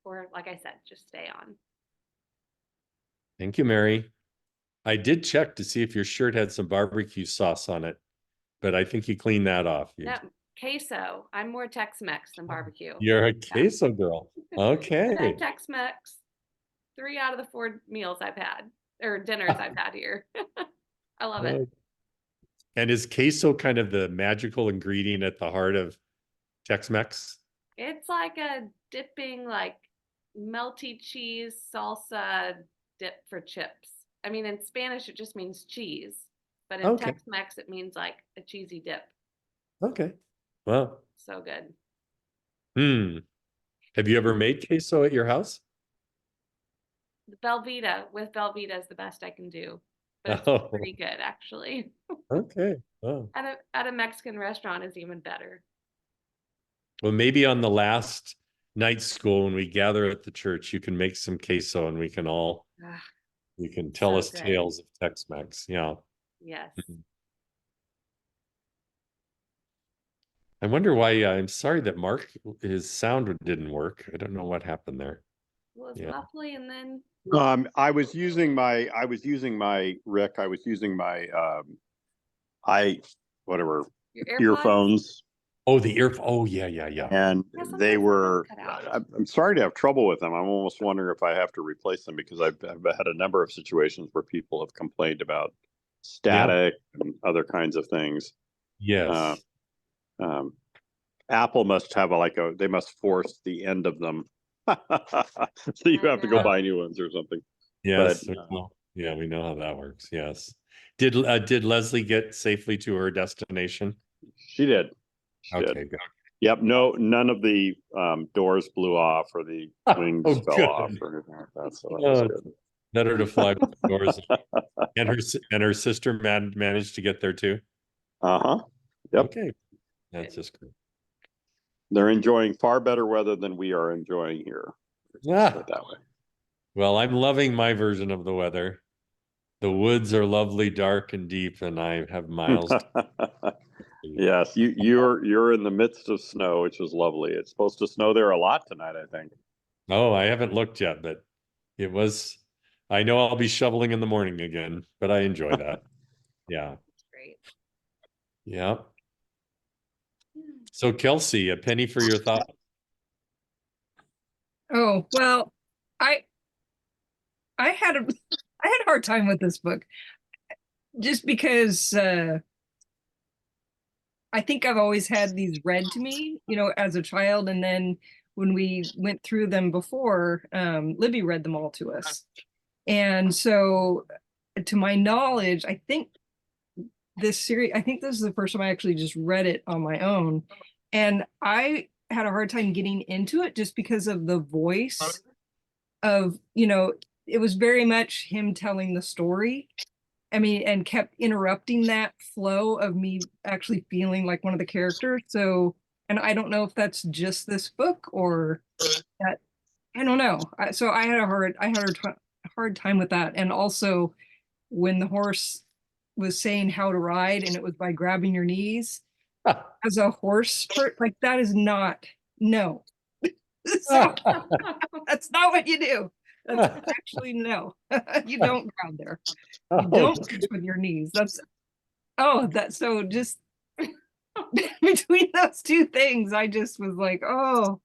Or like I said, just stay on. Thank you, Mary. I did check to see if your shirt had some barbecue sauce on it, but I think you cleaned that off. No, queso. I'm more Tex-Mex than barbecue. You're a queso girl. Okay. Tex-Mex. 3 out of the 4 meals I've had, or dinners I've had here. I love it. And is queso kind of the magical ingredient at the heart of Tex-Mex? It's like a dipping, like melty cheese salsa dip for chips. I mean, in Spanish, it just means cheese, but in Okay. Tex-Mex, it means like a cheesy dip. Okay. Well. So good. Have you ever made queso at your house? Velveeta with Velveeta is the best I can do, but it's Oh. pretty good actually. Okay. Oh. At a Mexican restaurant is even better. Well, maybe on the last night school when we gather at the church, you can make some queso and we can all, you can tell So us good. tales of Tex-Mex. Yeah. Yes. I wonder why, I'm sorry that Mark, his sound didn't work. I don't know what happened there. Well, it's Yeah. lovely, and then I was using my whatever your AirPods. earphones, Oh, oh, yeah. and Yeah, sometimes they the were. phones cut out. I'm sorry to have trouble with them. I'm almost wondering if I have to replace them because I've had a number of situations where people have complained about static and other kinds of things. Yes. Apple must have they must force the end of them. So you I have to go know. buy new ones or something. Yes. But, yeah, we know how that works. Yes. Did Leslie get safely to her destination? she did. She Okay, did. good. Yep. No, none of the doors blew off or the wings fell good. off or anything like that. So that was good. Better to fly with the doors. And her sister managed to get there too. Uh-huh. Yep. Okay. That's just good. They're enjoying far better weather than we are enjoying here. Yeah. Put it that way. Well, I'm loving my version of the weather. The woods are lovely, dark and deep, and I have miles. Yes, you're in the midst of snow, which is lovely. It's supposed to snow there a lot tonight, I think. Oh, I haven't looked yet, but it was. I know I'll be shoveling in the morning again, but I enjoy that. Yeah. That's great. Yeah. So Kelsey, a penny for your thought. Oh, well, I had a hard time with this book just because I think I've always had these read to me, as a child, and then when we went through them before, Libby read them all to us. And so to my knowledge, I think this is the first time I actually just read it on my own. And I had a hard time getting into it just because of the voice of, it was very much him telling the story. I mean, and kept interrupting that flow of me actually feeling like one of the characters. So, and I don't know if that's just this book or that, I don't know. So I had a hard time with that. And also when the horse was saying how to ride and it was by grabbing your knees as a horse, like that is not, no, So that's not what you do. That's actually no. You don't ground there. You don't touch with your knees. That's so just between those two things, I just was like, oh,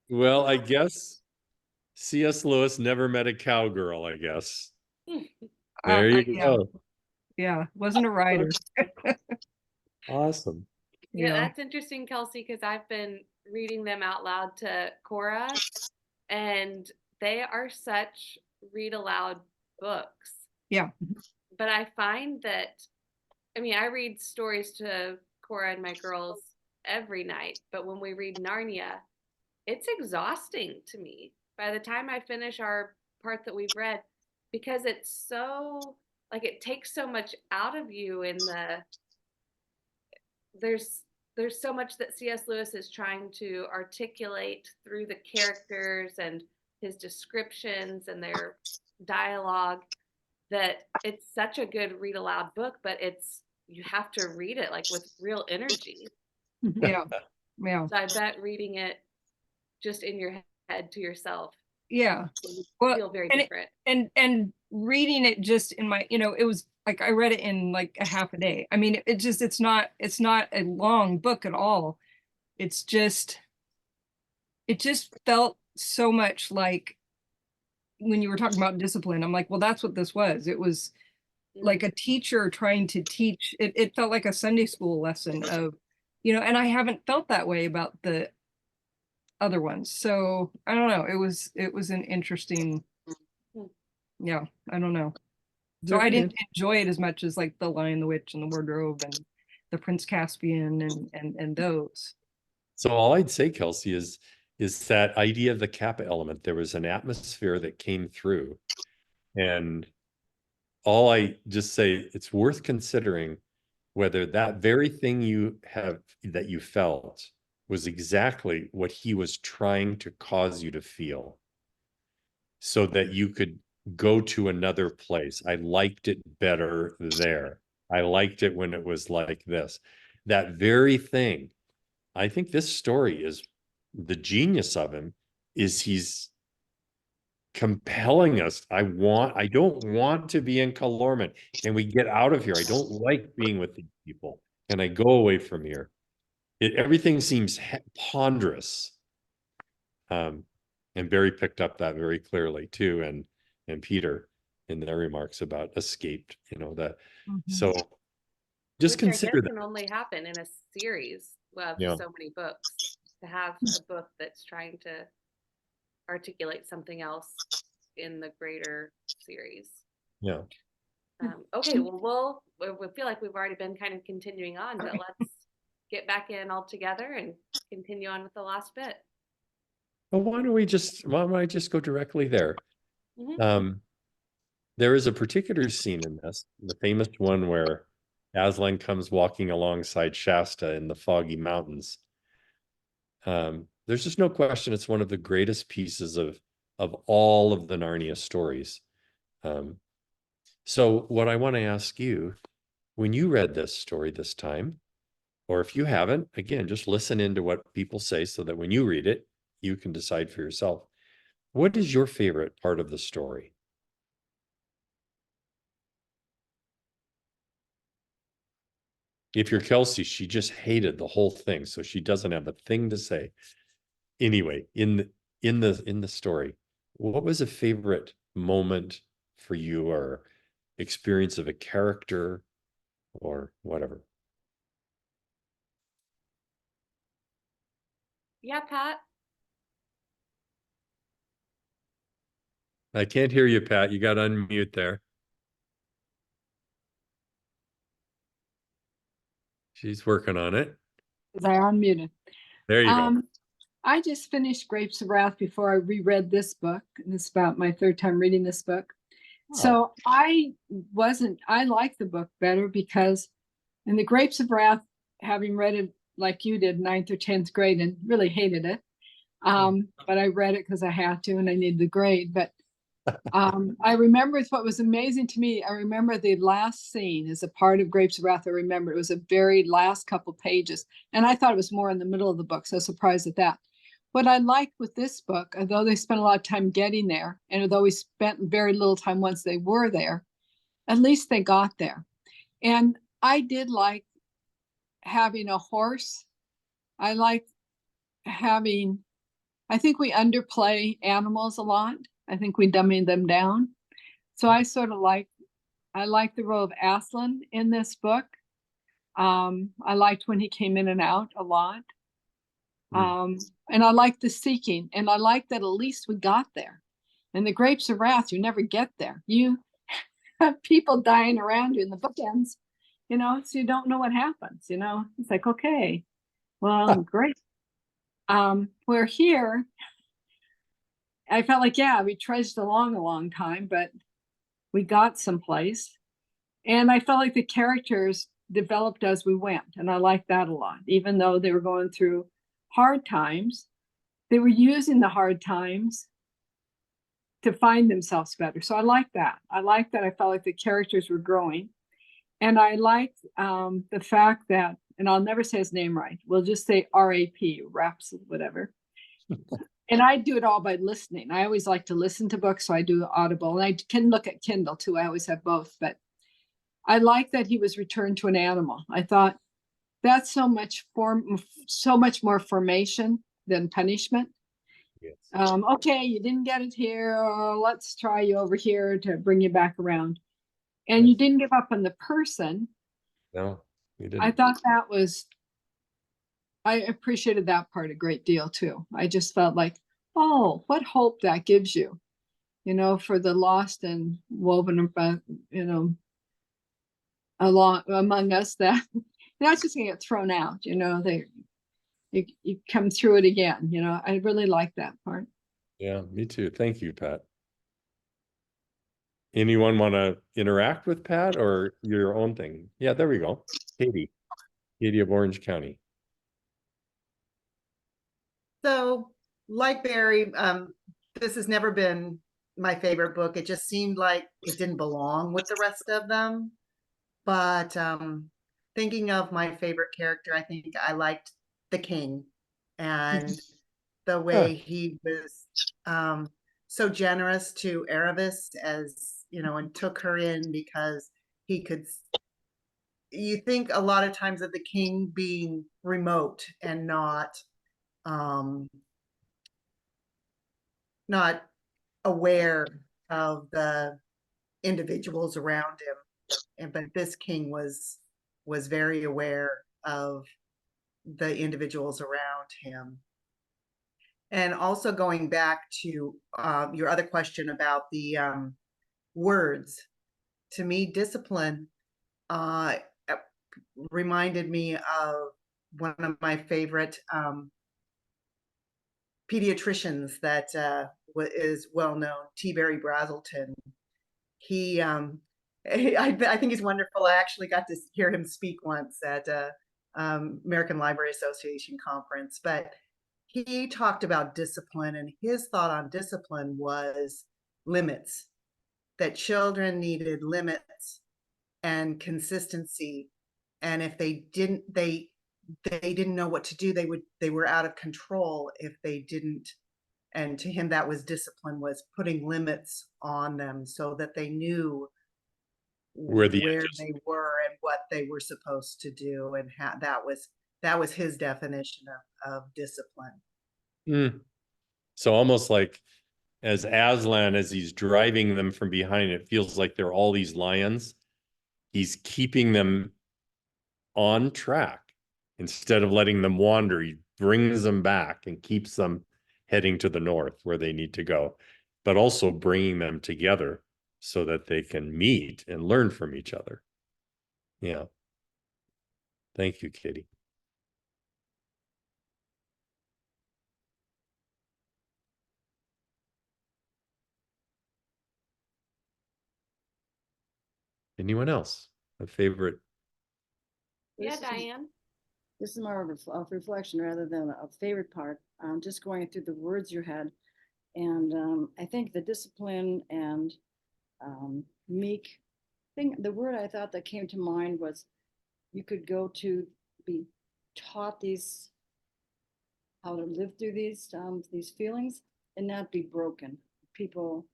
Well, I guess C.S. Lewis never met a cowgirl, I guess. There you yeah, go. yeah, wasn't a writer. Awesome. Yeah, Yeah. that's interesting, Kelsey, because I've been reading them out loud to Cora, and they are such read aloud books. Yeah. But I find that, I mean, I read stories to Cora and my girls every night, but when we read Narnia, it's exhausting to me by the time I finish our part that we've read, because it's so, like, it takes so much out of you in there's there's so much that C.S. Lewis is trying to articulate through the characters and his descriptions and their dialogue, that it's such a good read aloud book, but you have to read it like with real energy. Yeah. Yeah. So I bet reading it just in your head to yourself, Yeah. you Well, feel very and different. and reading it just in my, it was like I read it in like a half a day. I mean, it's not a long book at all. It's just, it just felt so much like when you were talking about discipline, I'm like, well, that's what this was. It was like a teacher trying to teach. It felt like a Sunday school lesson of, and I haven't felt that way about the other ones. So I don't know. It was an interesting, yeah, I don't know. So I didn't enjoy it as much as like The Lion, the Witch, and the Wardrobe, and the Prince Caspian, and those. So all I'd say, Kelsey, is that idea of the kappa element. There was an atmosphere that came through, and all I just say, it's worth considering whether that very thing that you felt was exactly what he was trying to cause you to feel, so that you could go to another place. I liked it better there. I liked it when it was like this. That very thing. I think this story is the genius of him, is he's compelling us. I don't want to be in Calormen. Can we get out of here? I don't like being with these people. Can I go away from here? Everything seems ponderous. And Barry picked up that very clearly too, and Peter in their remarks about escaped, that. So just Which I consider guess that. can only happen in a series of Yeah. so many books, to have a book that's trying to articulate something else in the greater series. Yeah. Okay, well, we feel like we've already been kind of continuing on, but let's get back in all together and continue on with the last bit. Well, why don't I just go directly there? Mhm. There is a particular scene in this, the famous one where Aslan comes walking alongside Shasta in the foggy mountains. There's just no question it's one of the greatest pieces of all of the Narnia stories. So what I want to ask you, when you read this story this time, or if you haven't, again, just listen into what people say so that when you read it, you can decide for yourself. What is your favorite part of the story? If you're Kelsey, she just hated the whole thing, so she doesn't have a thing to say. Anyway, in the story, what was a favorite moment for you, or experience of a character, or whatever? Yeah, Pat. I can't hear you, Pat. You got to unmute there. She's working on it. Because I unmuted. There you go. I just finished Grapes of Wrath before I reread this book. And it's about my third time reading this book. So I like the book better because in the Grapes of Wrath, having read it like you did, 9th or 10th grade, and really hated it. But I read it because I had to and I needed the grade. But I remember what was amazing to me. I remember the last scene is a part of Grapes of Wrath. I remember it was a very last couple pages. And I thought it was more in the middle of the book. So I was surprised at that. what I liked with this book, although they spent a lot of time getting there, and although we spent very little time once they were there, at least they got there. And I did like having a horse. I like having, I think we underplay animals a lot. I think we dummy them down. So I sort of I like the role of Aslan in this book. I liked when he came in and out a lot. And I like the seeking, and I like that at least we got there. And the Grapes of Wrath, you never get there. You have people dying around you in the bookends, you know, so you don't know what happens, you know. It's like, okay, well, great. We're here. I felt like, yeah, we trudged along a long time, but we got someplace. And I felt like the characters developed as we went. And I liked that a lot. Even though they were going through hard times, they were using the hard times to find themselves better. So I like that. I like that. I felt like the characters were growing. And I liked the fact that, and I'll never say his name right, we'll just say R.A.P., Raps, whatever. And I do it all by listening. I always like to listen to books, so I do Audible. And I can look at Kindle too. I always have both. But I like that he was returned to an animal. I thought that's so much more formation than punishment. Yes. Okay, you didn't get it here. Let's try you over here to bring you back around. And you didn't give up on the person. No, we didn't. I thought that was, I appreciated that part a great deal too. I just felt like, oh, what hope that gives you, you know, for the lost and woven about, you know, along among us that they're not just gonna get thrown out, you know, you come through it again, you know. I really like that part. Yeah, me too. Thank you, Pat. Anyone want to interact with Pat or your own thing? Yeah, there we go. Katie of Orange County. So, like Barry, this has never been my favorite book. It just seemed like it didn't belong with the rest of them. But thinking of my favorite character, I think I liked the king and the way he was so generous to Aravis, as you know, and took her in because he could. You think a lot of times of the king being remote and not aware of the individuals around him, but this king was very aware of the individuals around him. And also going back to your other question about the words, to me, discipline reminded me of one of my favorite pediatricians that is well known, T. Barry Brazelton. He, I think he's wonderful. I actually got to hear him speak once at American Library Association conference, but he talked about discipline, and his thought on discipline was limits, that children needed limits and consistency. And if they didn't know what to do, they were out of control if they didn't. And to him, that was discipline, was putting limits on them so that they knew where they were and what they were supposed to do, and how that was his definition of discipline. So almost like as Aslan, as he's driving them from behind, it feels like they're all these lions. He's keeping them on track instead of letting them wander. He brings them back and keeps them heading to the north where they need to go, but also bringing them together so that they can meet and learn from each other. Yeah. Thank you, Katie. Anyone else? A favorite? Yeah, This is- Diane. This is more of a reflection rather than a favorite part. Just going through the words you had. And I think the discipline and meek thing, the word I thought that came to mind was you could go to be taught these how to live through these feelings and not be broken. People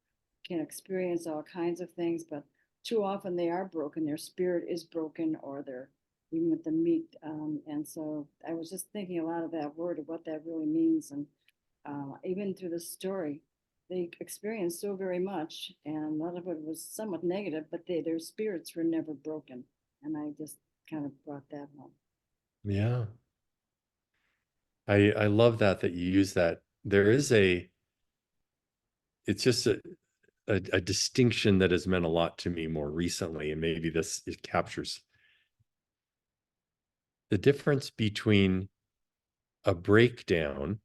can experience all kinds of things, but too often they are broken. Their spirit is broken, or they're even with the meek. And so I was just thinking a lot of that word of what that really means. And even through the story, they experienced so very much, and a lot of it was somewhat negative, but their spirits were never broken. And I just kind of brought that home. Yeah. I love that you use that. There is it's just a distinction that has meant a lot to me more recently, and maybe it captures the difference between a breakdown.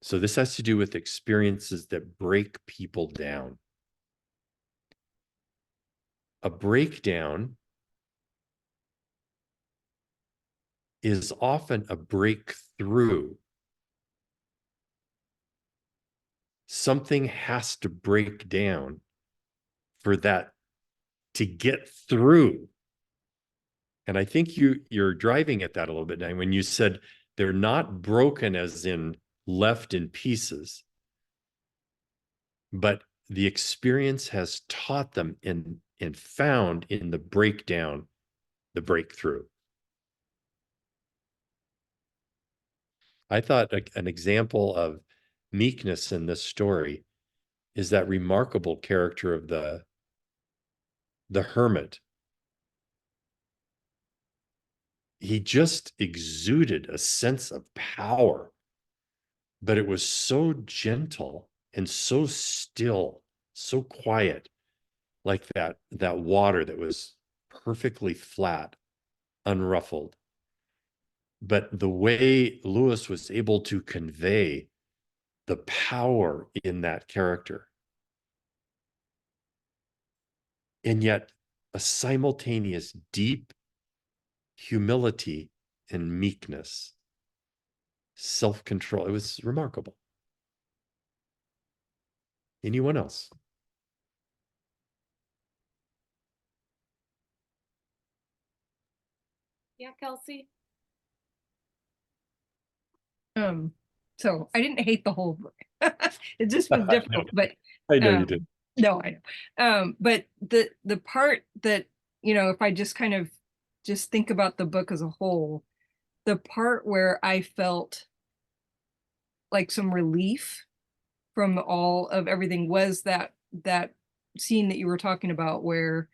So this has to do with experiences that break people down. A breakdown is often a breakthrough. Something has to break down for that to get through. And I think you're driving at that a little bit now when you said they're not broken as in left in pieces, but the experience has taught them and found in the breakdown the breakthrough. I thought an example of meekness in this story is that remarkable character of the hermit. He just exuded a sense of power, but it was so gentle and so still, so quiet, like that water that was perfectly flat, unruffled. But the way Lewis was able to convey the power in that character, and yet a simultaneous deep humility and meekness, self-control. It was remarkable. Anyone else? Yeah, Kelsey. So I didn't hate the whole book. It just was difficult, but I know you did. No, I know. But the part that, if I just kind of just think about the book as a whole, the part where I felt like some relief from all of everything was that scene that you were talking about where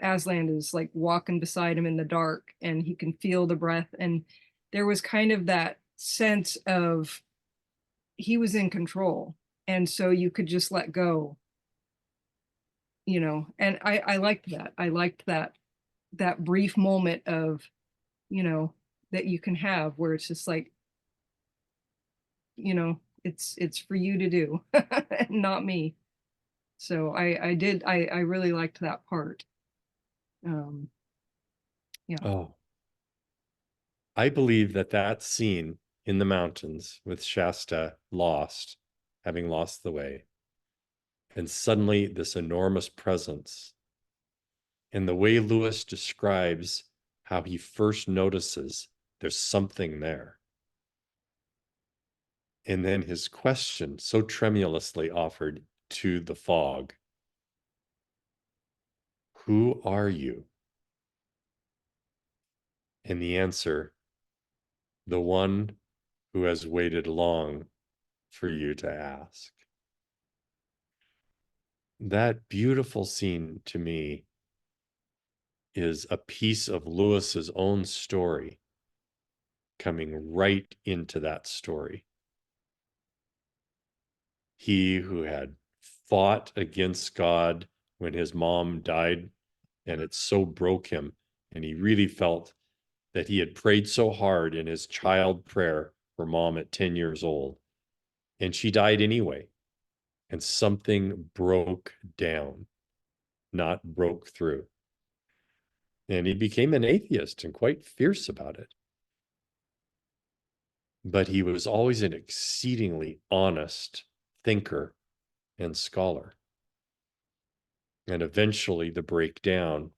Aslan is like walking beside him in the dark and he can feel the breath, and there was kind of that sense of he was in control, and so you could just let go, and I liked that. I liked that brief moment of, that you can have where it's just like, it's for you to do, not me. So I really liked that part. Yeah. Oh, I believe that scene in the mountains with Shasta having lost the way, and suddenly this enormous presence, and the way Lewis describes how he first notices there's something there. And then his question, so tremulously offered to the fog, "Who are you?" And the answer, "The one who has waited long for you to ask." That beautiful scene to me is a piece of Lewis's own story coming right into that story. He who had fought against God when his mom died, and it so broke him, and he really felt that he had prayed so hard in his child prayer for mom at 10 years old, and she died anyway, and something broke down, not broke through. And he became an atheist and quite fierce about it. But he was always an exceedingly honest thinker and scholar. And eventually the breakdown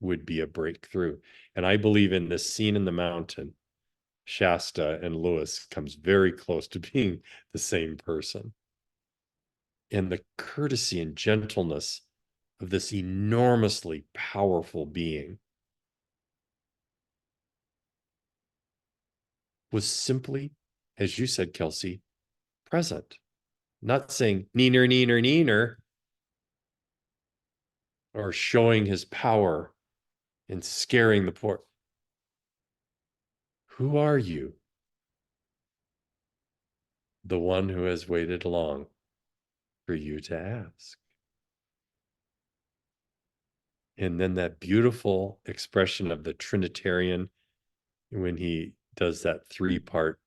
would be a breakthrough. And I believe in this scene in the mountain Shasta and Lewis comes very close to being the same person. And the courtesy and gentleness of this enormously powerful being was simply, as you said, Kelsey, present. Not saying neener, neener, neener, or showing his power and scaring the poor. Who are you? The one who has waited long for you to ask. And then that beautiful expression of the Trinitarian when he does that 3-part.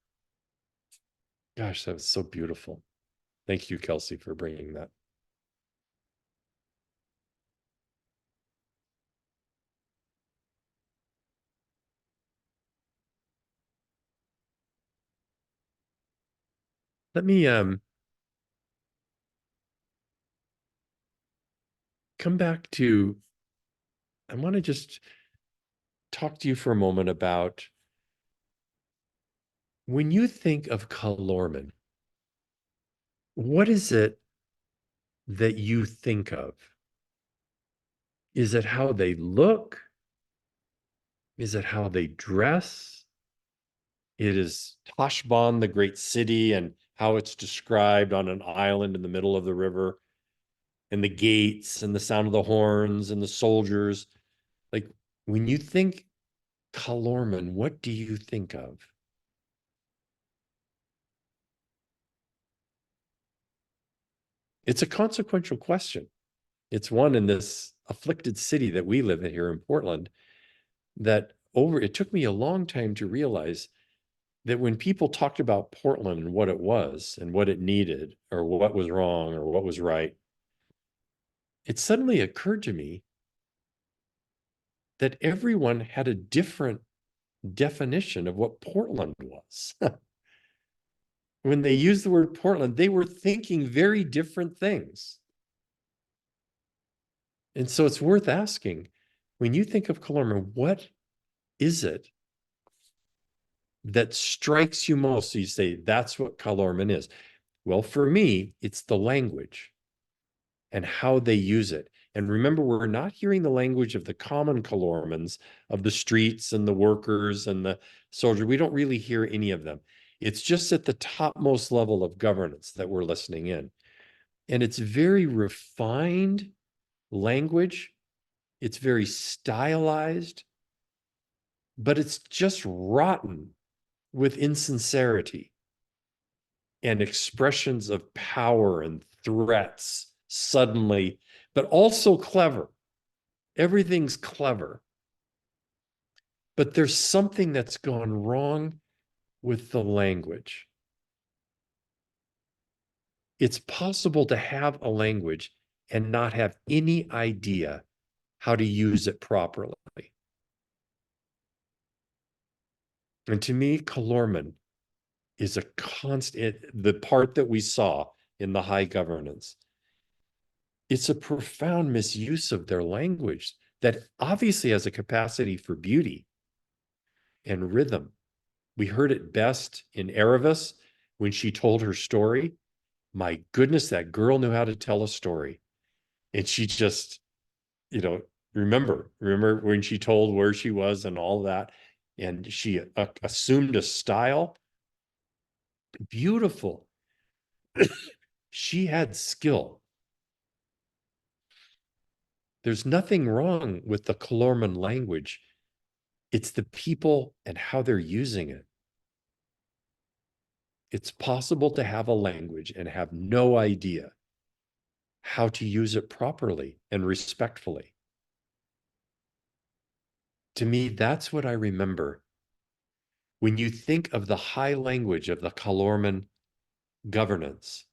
Gosh, that was so beautiful. Thank you, Kelsey, for bringing that. Let me come back to, I want to just talk to you for a moment about when you think of Calorman, what is it that you think of? Is it how they look? Is it how they dress? It is Tashbaan, the great city, and how it's described on an island in the middle of the river, and the gates and the sound of the horns and the soldiers. Like, when you think Calorman, what do you think of? It's a consequential question. It's one in this afflicted city that we live in here in Portland that it took me a long time to realize that when people talked about Portland and what it was and what it needed or what was wrong or what was right, it suddenly occurred to me that everyone had a different definition of what Portland was. When they used the word Portland, they were thinking very different things. And so it's worth asking, when you think of Calorman, what is it that strikes you most? So you say, that's what Calorman is. Well, for me, it's the language and how they use it. And remember, we're not hearing the language of the common Calormans, of the streets and the workers and the soldiers. We don't really hear any of them. It's just at the topmost level of governance that we're listening in. And it's very refined language. It's very stylized, but it's just rotten with insincerity and expressions of power and threats suddenly, but also clever. Everything's clever. But there's something that's gone wrong with the language. It's possible to have a language and not have any idea how to use it properly. And to me, Calorman is a constant, the part that we saw in the high governance. It's a profound misuse of their language that obviously has a capacity for beauty and rhythm. We heard it best in Erebus when she told her story. My goodness, that girl knew how to tell a story. And she just, remember when she told where she was and all that, and she assumed a style. Beautiful. She had skill. There's nothing wrong with the Calorman language. It's the people and how they're using it. It's possible to have a language and have no idea how to use it properly and respectfully. To me, that's what I remember when you think of the high language of the Calorman governance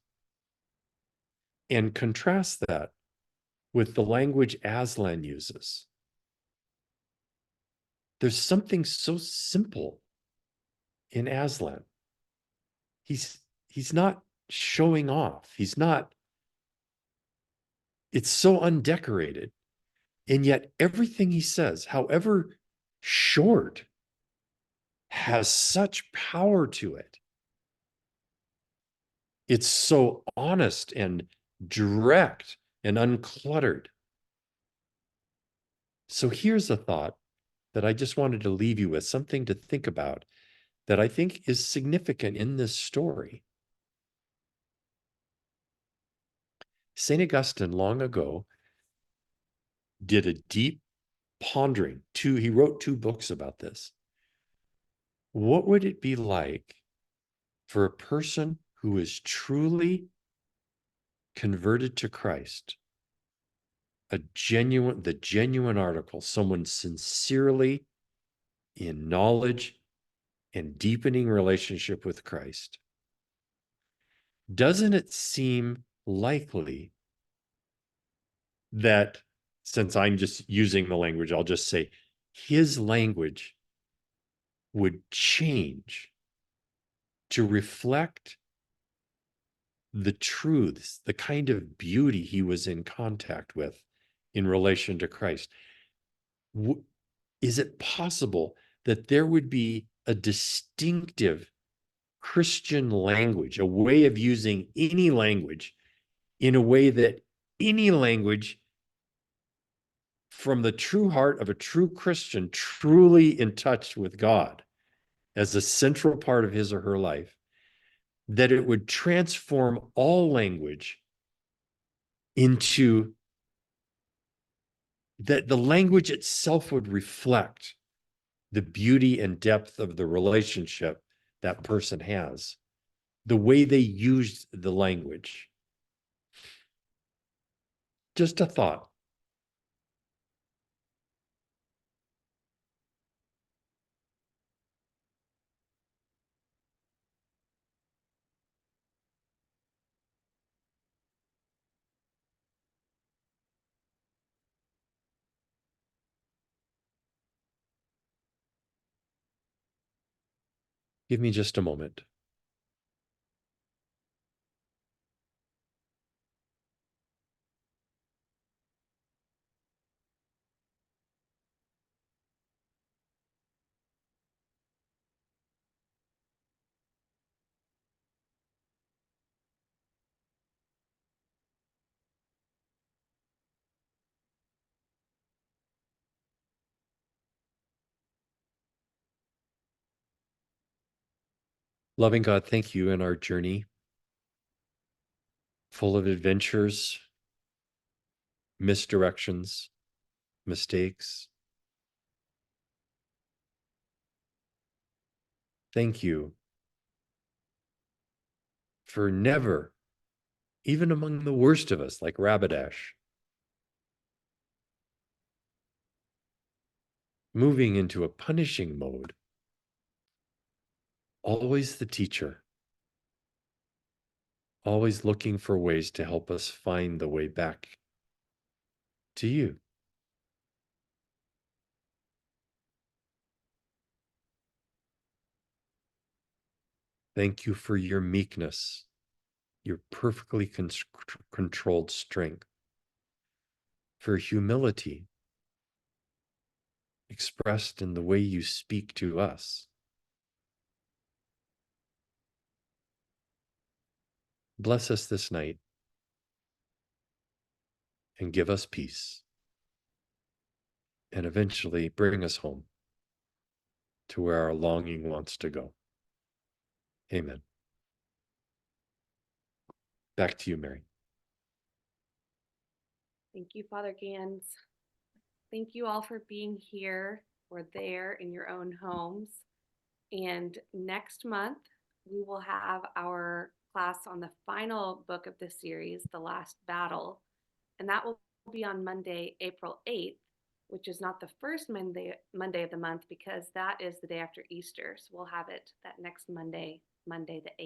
and contrast that with the language Aslan uses. There's something so simple in Aslan. He's not showing off. It's so undecorated. And yet everything he says, however short, has such power to it. It's so honest and direct and uncluttered. So here's a thought that I just wanted to leave you with, something to think about that I think is significant in this story. St. Augustine long ago did a deep pondering. He wrote 2 books about this. What would it be like for a person who is truly converted to Christ, the genuine article, someone sincerely in knowledge and deepening relationship with Christ? Doesn't it seem likely that, since I'm just using the language, I'll just say his language would change to reflect the truths, the kind of beauty he was in contact with in relation to Christ? Is it possible that there would be a distinctive Christian language, a way of using any language in a way that any language from the true heart of a true Christian, truly in touch with God as a central part of his or her life, that it would transform all language into that the language itself would reflect the beauty and depth of the relationship that person has, the way they use the language. Just a thought. Give me just a moment. Loving God, thank you in our journey, full of adventures, misdirections, mistakes. Thank you for never, even among the worst of us, like Rabidash, moving into a punishing mode. Always the teacher, always looking for ways to help us find the way back to you. Thank you for your meekness, your perfectly controlled strength, for humility expressed in the way you speak to us. Bless us this night and give us peace, and eventually bring us home to where our longing wants to go. Amen. Back to you, Mary. Thank you, Father Ganz. Thank you all for being here or there in your own homes. And next month, we will have our class on the final book of the series, The Last Battle. And that will be on Monday, April 8th, which is not the first Monday of the month, because that is the day after Easter. So we'll have it that next Monday, Monday the 8th.